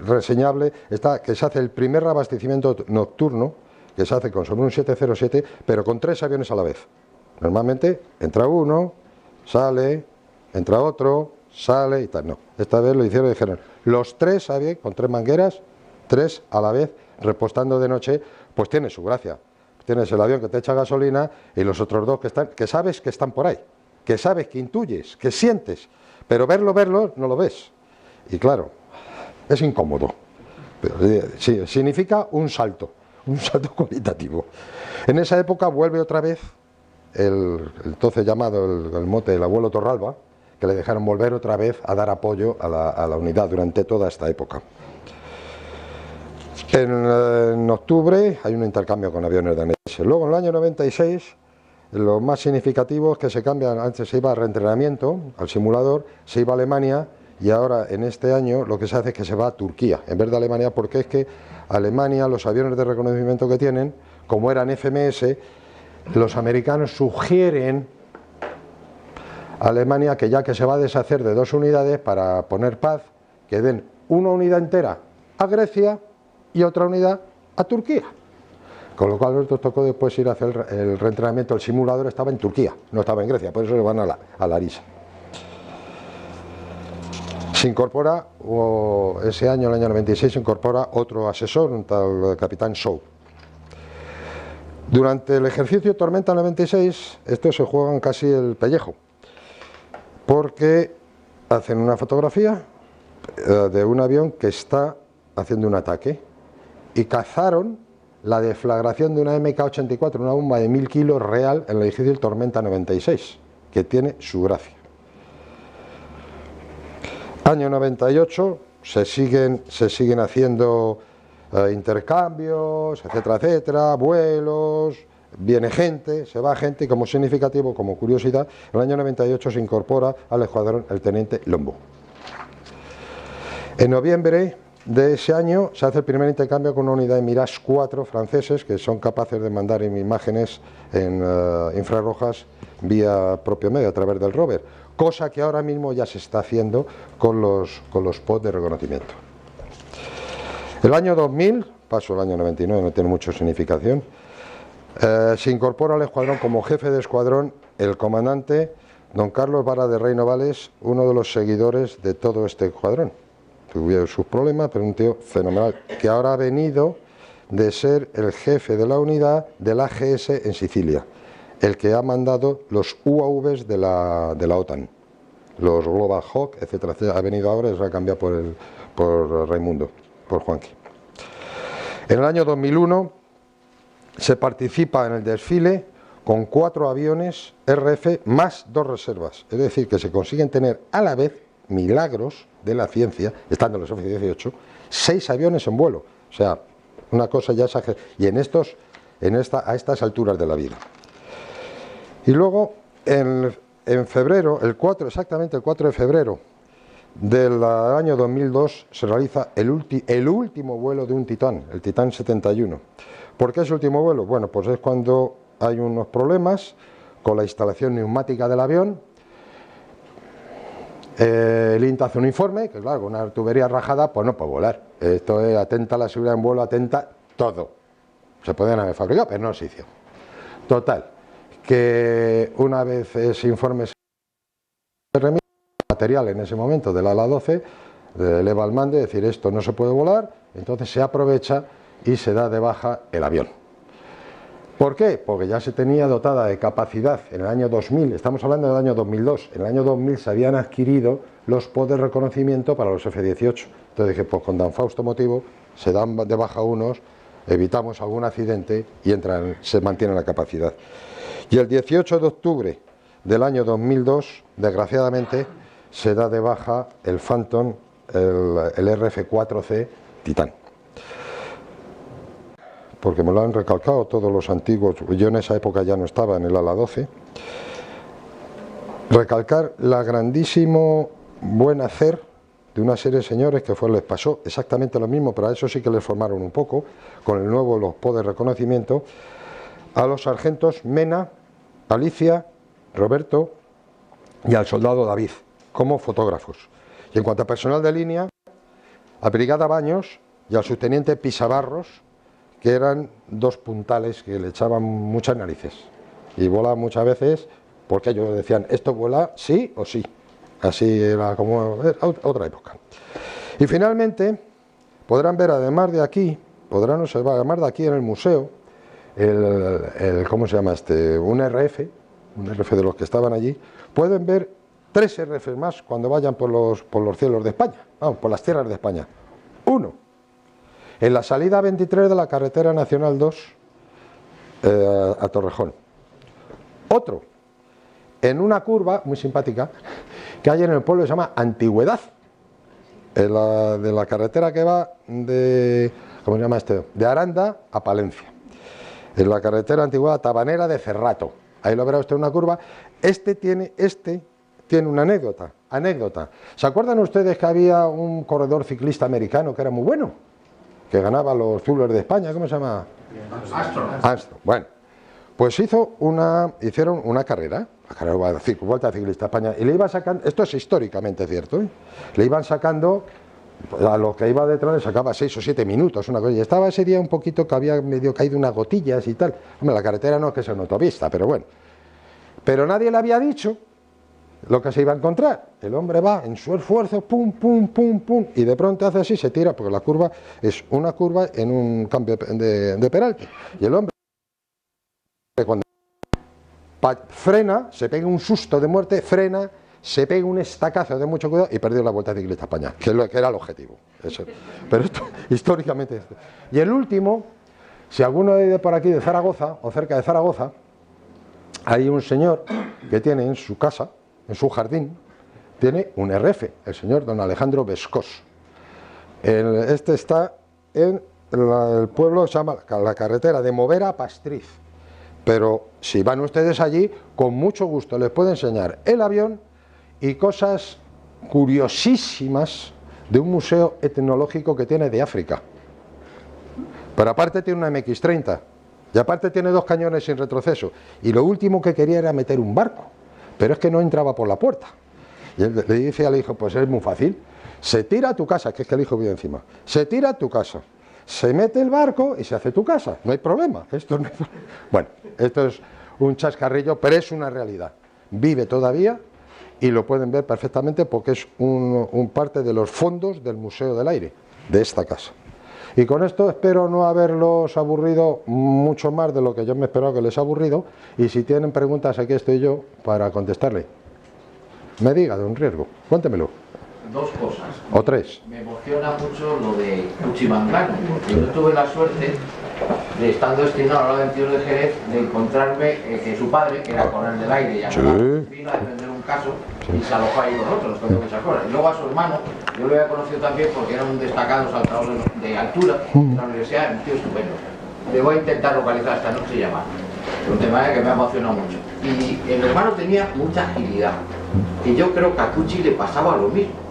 reseñable, está que se hace el primer reabastecimiento nocturno, que se hace con sobre un 707, pero con 3 aviones a la vez. Normalmente entra uno, sale, entra otro, sale y tal. No, esta vez lo hicieron y dijeron, los tres, ¿sabes? Con 3 mangueras, 3 a la vez, repostando de noche, pues tiene su gracia. Tienes el avión que te echa gasolina y los otros 2 que sabes que están por ahí, que sabes, que intuyes, que sientes, pero verlo, no lo ves. Y claro, es incómodo. Pero, sí, significa un salto cualitativo. En esa época vuelve otra vez el entonces llamado el mote el abuelo Torralba, que le dejaron volver otra vez a dar apoyo a la unidad durante toda esta época. En octubre hay un intercambio con aviones daneses. Luego en el año 96, lo más significativo es que se cambian. Antes se iba a reentrenamiento, al simulador, se iba a Alemania, y ahora en este año lo que se hace es que se va a Turquía en vez de Alemania, porque es que Alemania, los aviones de reconocimiento que tienen, como eran FMS, los americanos sugieren a Alemania que, ya que se va a deshacer de 2 unidades para poner paz, que den una unidad entera a Grecia y otra unidad a Turquía. Con lo cual nos tocó después ir a hacer el reentrenamiento. El simulador estaba en Turquía, no estaba en Grecia, por eso le van a Larisa. Se incorpora, ese año, el año 96, se incorpora otro asesor, un tal capitán Shaw. Durante el ejercicio Tormenta 96, estos se juegan casi el pellejo, porque hacen una fotografía de un avión que está haciendo un ataque, y cazaron la deflagración de una MK-84, una bomba de 1000 kilos real, en el edificio Tormenta 96, que tiene su gracia. Año 98, se siguen haciendo intercambios, etcétera, etcétera, vuelos, viene gente, se va gente, y como significativo, como curiosidad, en el año 98 se incorpora al escuadrón el teniente Lombo. En noviembre de ese año se hace el primer intercambio con una unidad de Mirage 4 franceses, que son capaces de mandar imágenes en infrarrojas vía propio medio, a través del rover, cosa que ahora mismo ya se está haciendo con los pods de reconocimiento. El año 2000, paso al año 99, no tiene mucha significación, se incorpora al escuadrón como jefe de escuadrón el comandante don Carlos Vara de Reino Vales, uno de los seguidores de todo este escuadrón. Tuvieron sus problemas, pero un tío fenomenal, que ahora ha venido de ser el jefe de la unidad del AGS en Sicilia, el que ha mandado los UAVs de la OTAN, los Global Hawk, etcétera, etcétera. Ha venido ahora y se ha cambiado por Raimundo, por Juanqui. En el año 2001 se participa en el desfile con 4 aviones RF más 2 reservas, es decir, que se consiguen tener a la vez, milagros de la ciencia, estando los F-18, 6 aviones en vuelo. O sea, una cosa ya exagerada. Y a estas alturas de la vida. Y luego, en febrero, exactamente el 4 de febrero del año 2002, se realiza el último vuelo de un Titán, el Titán 71. ¿Por qué es el último vuelo? Bueno, pues es cuando hay unos problemas con la instalación neumática del avión. El INTA hace un informe, que claro, con una tubería rajada, pues no puede volar. Esto es atenta a la seguridad en vuelo, atenta todo. Se podían haber fabricado, pero no se hizo. Total, que una vez ese informe se remite, material en ese momento del ala 12, eleva al mando y decir esto no se puede volar, entonces se aprovecha y se da de baja el avión. ¿Por qué? Porque ya se tenía dotada de capacidad en el año 2000, estamos hablando del año 2002, en el año 2000 se habían adquirido los pods de reconocimiento para los F-18. Entonces dije, pues con tan fausto motivo se dan de baja unos, evitamos algún accidente y se mantiene la capacidad. Y el 18 de octubre del año 2002, desgraciadamente, se da de baja el Phantom, el RF-4C Titán. Porque me lo han recalcado todos los antiguos, yo en esa época ya no estaba en el ala 12, recalcar la grandísimo buen hacer de una serie de señores que les pasó exactamente lo mismo, pero a eso sí que les formaron un poco, con los pods de reconocimiento, a los sargentos Mena, Alicia, Roberto y al soldado David, como fotógrafos. Y en cuanto a personal de línea, a Brigada Baños y al subteniente Pisabarros, que eran 2 puntales que le echaban muchas narices y volaban muchas veces, porque ellos decían, esto vuela sí o sí, así era como era otra época. Y finalmente podrán ver, además de aquí, podrán observar, además de aquí en el museo, ¿cómo se llama este? Un RF de los que estaban allí. Pueden ver 3 RFs más cuando vayan por los cielos de España, vamos, por las tierras de España. Uno, en la salida 23 de la carretera nacional 2 a Torrejón. Otro, en una curva muy simpática que hay en el pueblo que se llama Antigüedad, de la carretera que va de, ¿cómo se llama este? De Aranda a Palencia. En la carretera Antigüedad, Tabanera de Cerrato. Ahí lo verá usted una curva. Este tiene una anécdota. ¿Se acuerdan ustedes que había un corredor ciclista americano que era muy bueno? Que ganaba los Tours de España, ¿cómo se llama? Armstrong. Bueno, pues hicieron una carrera, Vuelta Ciclista a España, y le iban sacando, esto es históricamente cierto, ¿eh? Le iban sacando, a lo que iba detrás le sacaba 6 o 7 minutos, una cosa, y estaba ese día un poquito que había medio caído unas gotillas y tal. Hombre, la carretera no es que sea una autopista, pero bueno. Pero nadie le había dicho lo que se iba a encontrar. El hombre va en su esfuerzo, pum, pum, pum, pum, y de pronto hace así, se tira, porque la curva es una curva en un cambio de peralte. Y el hombre, cuando frena, se pega un susto de muerte, frena, se pega un estacazo de mucho cuidado y perdió la Vuelta Ciclista a España, que era el objetivo. Eso. Pero esto, históricamente. Y el último, si alguno de por aquí de Zaragoza, o cerca de Zaragoza, hay un señor que tiene en su casa, en su jardín, tiene un RF, el señor don Alejandro Vescós. Este está en el pueblo, se llama la carretera de Movera a Pastriz. Pero si van ustedes allí, con mucho gusto les puedo enseñar el avión y cosas curiosísimas de un museo etnológico que tiene de África. Pero aparte tiene una MX-30 y aparte tiene 2 cañones sin retroceso. Y lo último que quería era meter un barco, pero es que no entraba por la puerta. Y él le dice al hijo, pues es muy fácil, se tira a tu casa, que es que el hijo vive encima, se tira a tu casa, se mete el barco y se hace tu casa, no hay problema. Bueno, esto es un chascarrillo, pero es una realidad. Vive todavía y lo pueden ver perfectamente porque es un parte de los fondos del Museo del Aire, de esta casa. Y con esto espero no haberlos aburrido mucho más de lo que yo me esperaba que les ha aburrido, y si tienen preguntas aquí estoy yo para contestarle. Me diga, don Riesgo, cuéntemelo. 2 cosas. O 3. Me emociona mucho lo de Cuchimanglano, porque yo tuve la suerte de, estando destinado a la 22 de Jerez, de encontrarme que su padre, que era coronel del aire, y vino a defender un caso y se alojó ahí con nosotros, nos contó muchas cosas. Y luego a su hermano, yo lo había conocido también porque era un destacado saltador de altura en la universidad, un tío estupendo. Le voy a intentar localizar esta noche y llamar. Un tema que me ha emocionado mucho. Y el hermano tenía mucha agilidad, y yo creo que a Cuchi le pasaba lo mismo.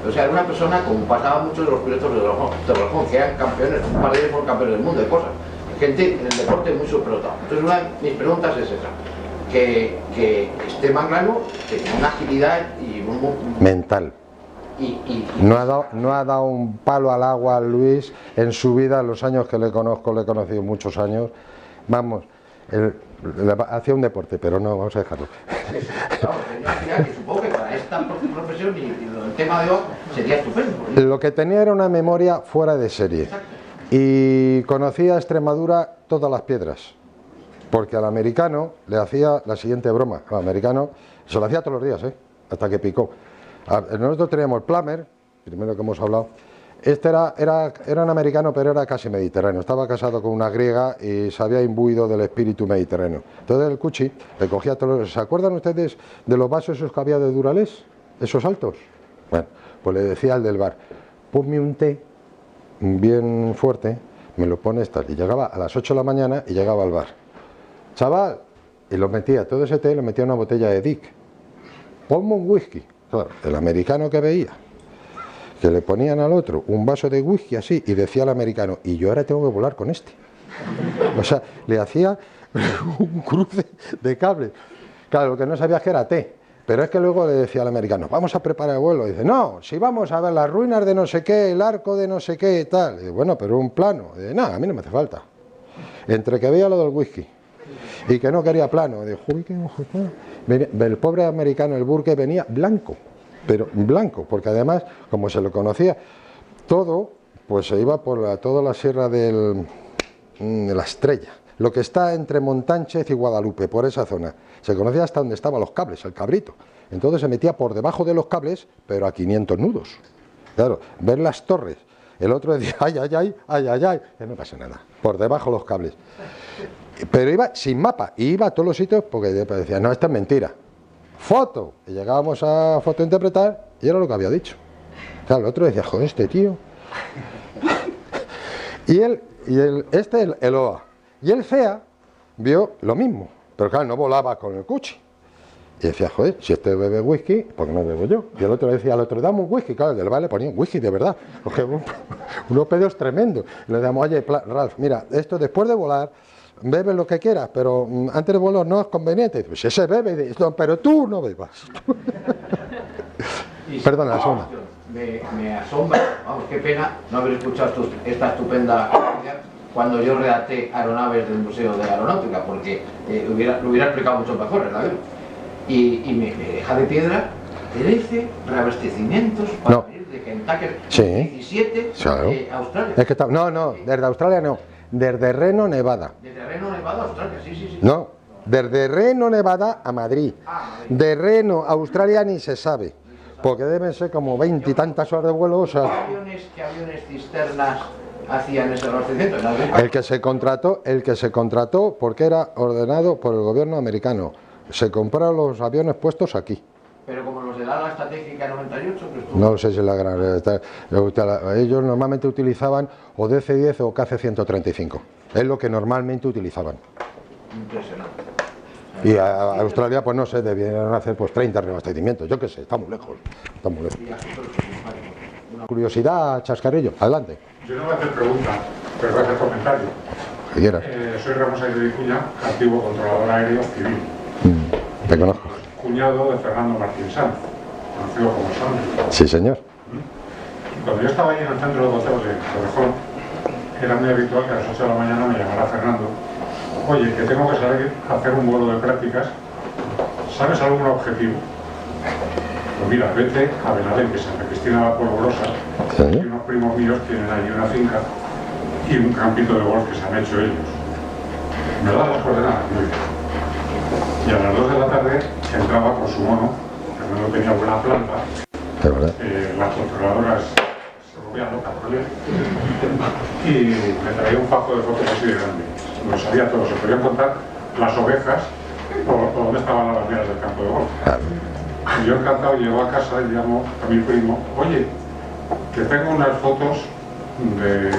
O sea, era una persona, como pasaba mucho de los pilotos de Torrejón, que eran campeones, un par de ellos fueron campeones del mundo de cosas. Gente en el deporte muy superdotada. Entonces, una de mis preguntas es esa: que este Manglano tenía una agilidad y un mental. No ha dado un palo al agua a Luis en su vida, en los años que le conozco, le he conocido muchos años. Vamos, hacía un deporte, pero no, vamos a dejarlo. Claro, que supongo que para esta profesión y el tema de hoy sería estupendo. Lo que tenía era una memoria fuera de serie. Exacto. Y conocía Extremadura todas las piedras, porque al americano le hacía la siguiente broma. Al americano se lo hacía todos los días, hasta que picó. Nosotros teníamos el Plummer, primero que hemos hablado. Este era un americano, pero era casi mediterráneo. Estaba casado con una griega y se había imbuido del espíritu mediterráneo. Entonces el Cuchi le cogía todos los... ¿Se acuerdan ustedes de los vasos esos que había de Duralés? Esos altos. Bueno, pues le decía al del bar, ponme un té bien fuerte, me lo pones tal. Y llegaba a las 8 de la mañana y llegaba al bar. Chaval, y lo metía, todo ese té lo metía en una botella de Dick. Ponme un whisky. Claro, el americano que veía, que le ponían al otro un vaso de whisky así, y decía al americano, y yo ahora tengo que volar con este. O sea, le hacía un cruce de cables. Claro, lo que no sabía es que era té, pero es que luego le decía al americano, vamos a preparar el vuelo. Y dice, no, si vamos a ver las ruinas de no sé qué, el arco de no sé qué y tal. Y dice, bueno, pero un plano. Y dice, no, a mí no me hace falta. Entre que veía lo del whisky y que no quería plano, dice, uy, qué ojo, el pobre americano, el Burke, venía blanco. pero blanco, porque además, como se lo conocía, todo, pues se iba por toda la sierra de la Estrella, lo que está entre Montánchez y Guadalupe, por esa zona. Se conocía hasta donde estaban los cables, el cabrito. Entonces se metía por debajo de los cables, pero a 500 nudos. Claro, ver las torres. El otro decía, ay, ay, ay, ay, ay, ay, que no pasa nada, por debajo los cables. Pero iba sin mapa, y iba a todos los sitios porque decía, no, esta es mentira. Foto. Y llegábamos a fotointerpretar y era lo que había dicho. Claro, el otro decía, joder, este tío. Y el OA. Y el CEA vio lo mismo, pero claro, no volaba con el cuchi. Y decía, joder, si este bebe whisky, ¿por qué no bebo yo? Y el otro decía al otro, dame un whisky. Claro, el del bar le ponía un whisky de verdad. Unos pedos tremendos. Y le decíamos, oye, Ralph, mira, esto después de volar, bebe lo que quieras, pero antes de volar no es conveniente. Pues ese bebe, dice, no, pero tú no bebas. Perdona, asombra. Me asombra, vamos, qué pena no haber escuchado esta estupenda cuando yo redacté Aeronaves del Museo de Aeronáutica, porque lo hubiera explicado mucho mejor el avión. Y me deja de piedra el reabastecimientos para venir de Kentucky, sí, 17, claro. Australia. Es que no, desde Australia no, desde Reno, Nevada. Desde Reno, Nevada, Australia, sí. No, desde Reno, Nevada a Madrid. Madrid. De Reno a Australia ni se sabe, porque deben ser como 20 y tantas horas de vuelo. O sea, ¿Qué aviones cisternas hacían ese abastecimiento? el que se contrató porque era ordenado por el gobierno americano. Se compraron los aviones puestos aquí. Pero como los de la ala estratégica 98, que estuvo... No sé si la gran... Ellos normalmente utilizaban o DC-10 o KC-135. Es lo que normalmente utilizaban. Impresionante. Y a Australia, pues no sé, debieron hacer pues 30 reabastecimientos. Yo qué sé, está muy lejos. Está muy lejos. Una curiosidad, chascarrillo. Adelante. Yo no voy a hacer pregunta, pero voy a hacer comentario. Que quieras. Soy Ramos Aire de Vicuña, antiguo controlador aéreo civil. Te conozco. Cuñado de Fernando Martín Sanz, conocido como Sanz. Sí, señor. Y cuando yo estaba ahí en el centro de boteos de Torrejón, era muy habitual que a las 8 de la mañana me llamara Fernando. Oye, que tengo que salir a hacer un vuelo de prácticas. ¿Sabes algún objetivo? Pues mira, vete a Benavente, Santa Cristina la Polvorosa, ¿Sí? y unos primos míos tienen allí una finca y un campito de golf que se han hecho ellos. Me das las coordenadas, muy bien. Y a las 2 de la tarde entraba con su mono, Fernando tenía buena planta, las controladoras se volvían locas por él, y me traía un fajo de fotos así de grande. Lo sabía todo, se podían contar las ovejas por dónde estaban las banderas del campo de golf. Y yo encantado llego a casa y llamo a mi primo, oye, que tengo unas fotos de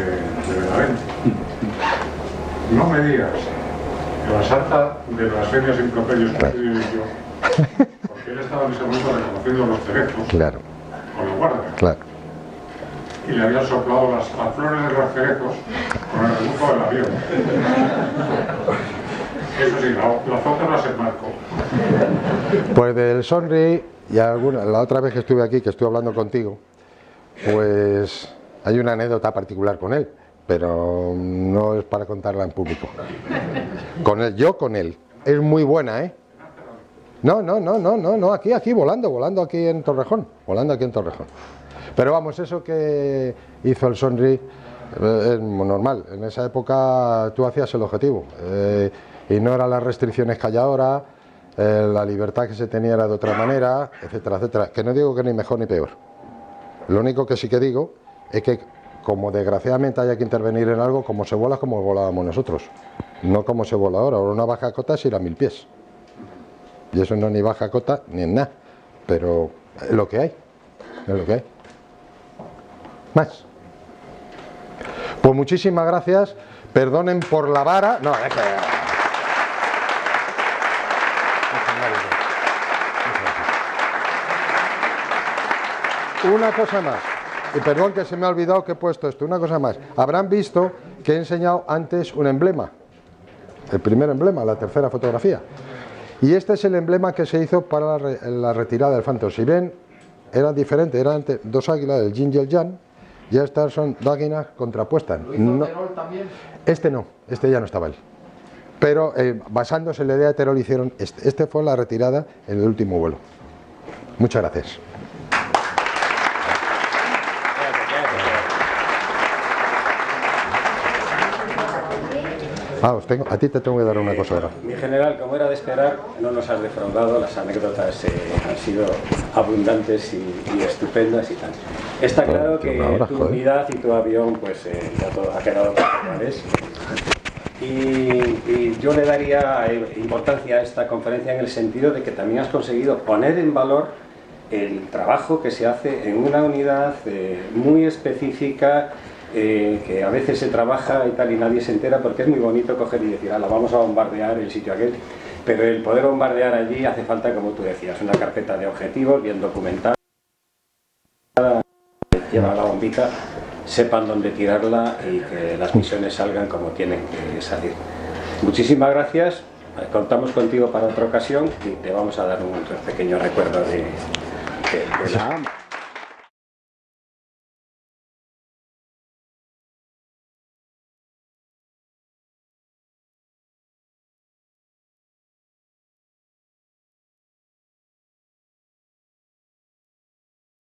Benavente. No me digas que la sarta de blasfemias e improperios que he yo, porque él estaba en ese momento reconociendo los cerebros con la guardia. Claro. Y le habían soplado las flores de los cerebros con el rebufo del avión. Eso sí, la foto no se marcó. Pues del Sonri, y la otra vez que estuve aquí, que estuve hablando contigo, pues hay una anécdota particular con él, pero no es para contarla en público. Con él. Es muy buena, ¿eh? No, aquí, volando aquí en Torrejón. Pero vamos, eso que hizo el Sonri es normal. En esa época tú hacías el objetivo. Y no eran las restricciones que hay ahora, la libertad que se tenía era de otra manera, etcétera, etcétera. Que no digo que ni mejor ni peor. Lo único que sí que digo es que, como desgraciadamente haya que intervenir en algo, como se vuela es como volábamos nosotros. No como se vuela ahora. Ahora una baja cota es ir a 1000 pies. Y eso no es ni baja cota ni en nada. Pero es lo que hay. Es lo que hay. Más. Pues muchísimas gracias. Perdonen por la vara. No, es que... Una cosa más, y perdón que se me ha olvidado que he puesto esto, una cosa más. Habrán visto que he enseñado antes un emblema, el primer emblema, la tercera fotografía. Y este es el emblema que se hizo para la retirada del Phantom. Si ven, eran diferentes, eran dos águilas, el yin y el yang, y estas son dos águilas contrapuestas. No, también. Este ya no estaba él. Pero basándose en la idea de Terol hicieron este fue la retirada en el último vuelo. Muchas gracias. A ti te tengo que dar una cosa ahora. Mi general, como era de esperar, no nos has defraudado, las anécdotas han sido abundantes y estupendas y tal. Está claro que tu unidad y tu avión, pues ya todo ha quedado como es. Y yo le daría importancia a esta conferencia en el sentido de que también has conseguido poner en valor el trabajo que se hace en una unidad muy específica, que a veces se trabaja y tal y nadie se entera, porque es muy bonito coger y decir, la vamos a bombardear el sitio aquel, pero el poder bombardear allí hace falta, como tú decías, una carpeta de objetivos bien documentada, lleva la bombita, sepan dónde tirarla y que las misiones salgan como tienen que salir. Muchísimas gracias, contamos contigo para otra ocasión y te vamos a dar un pequeño recuerdo de la...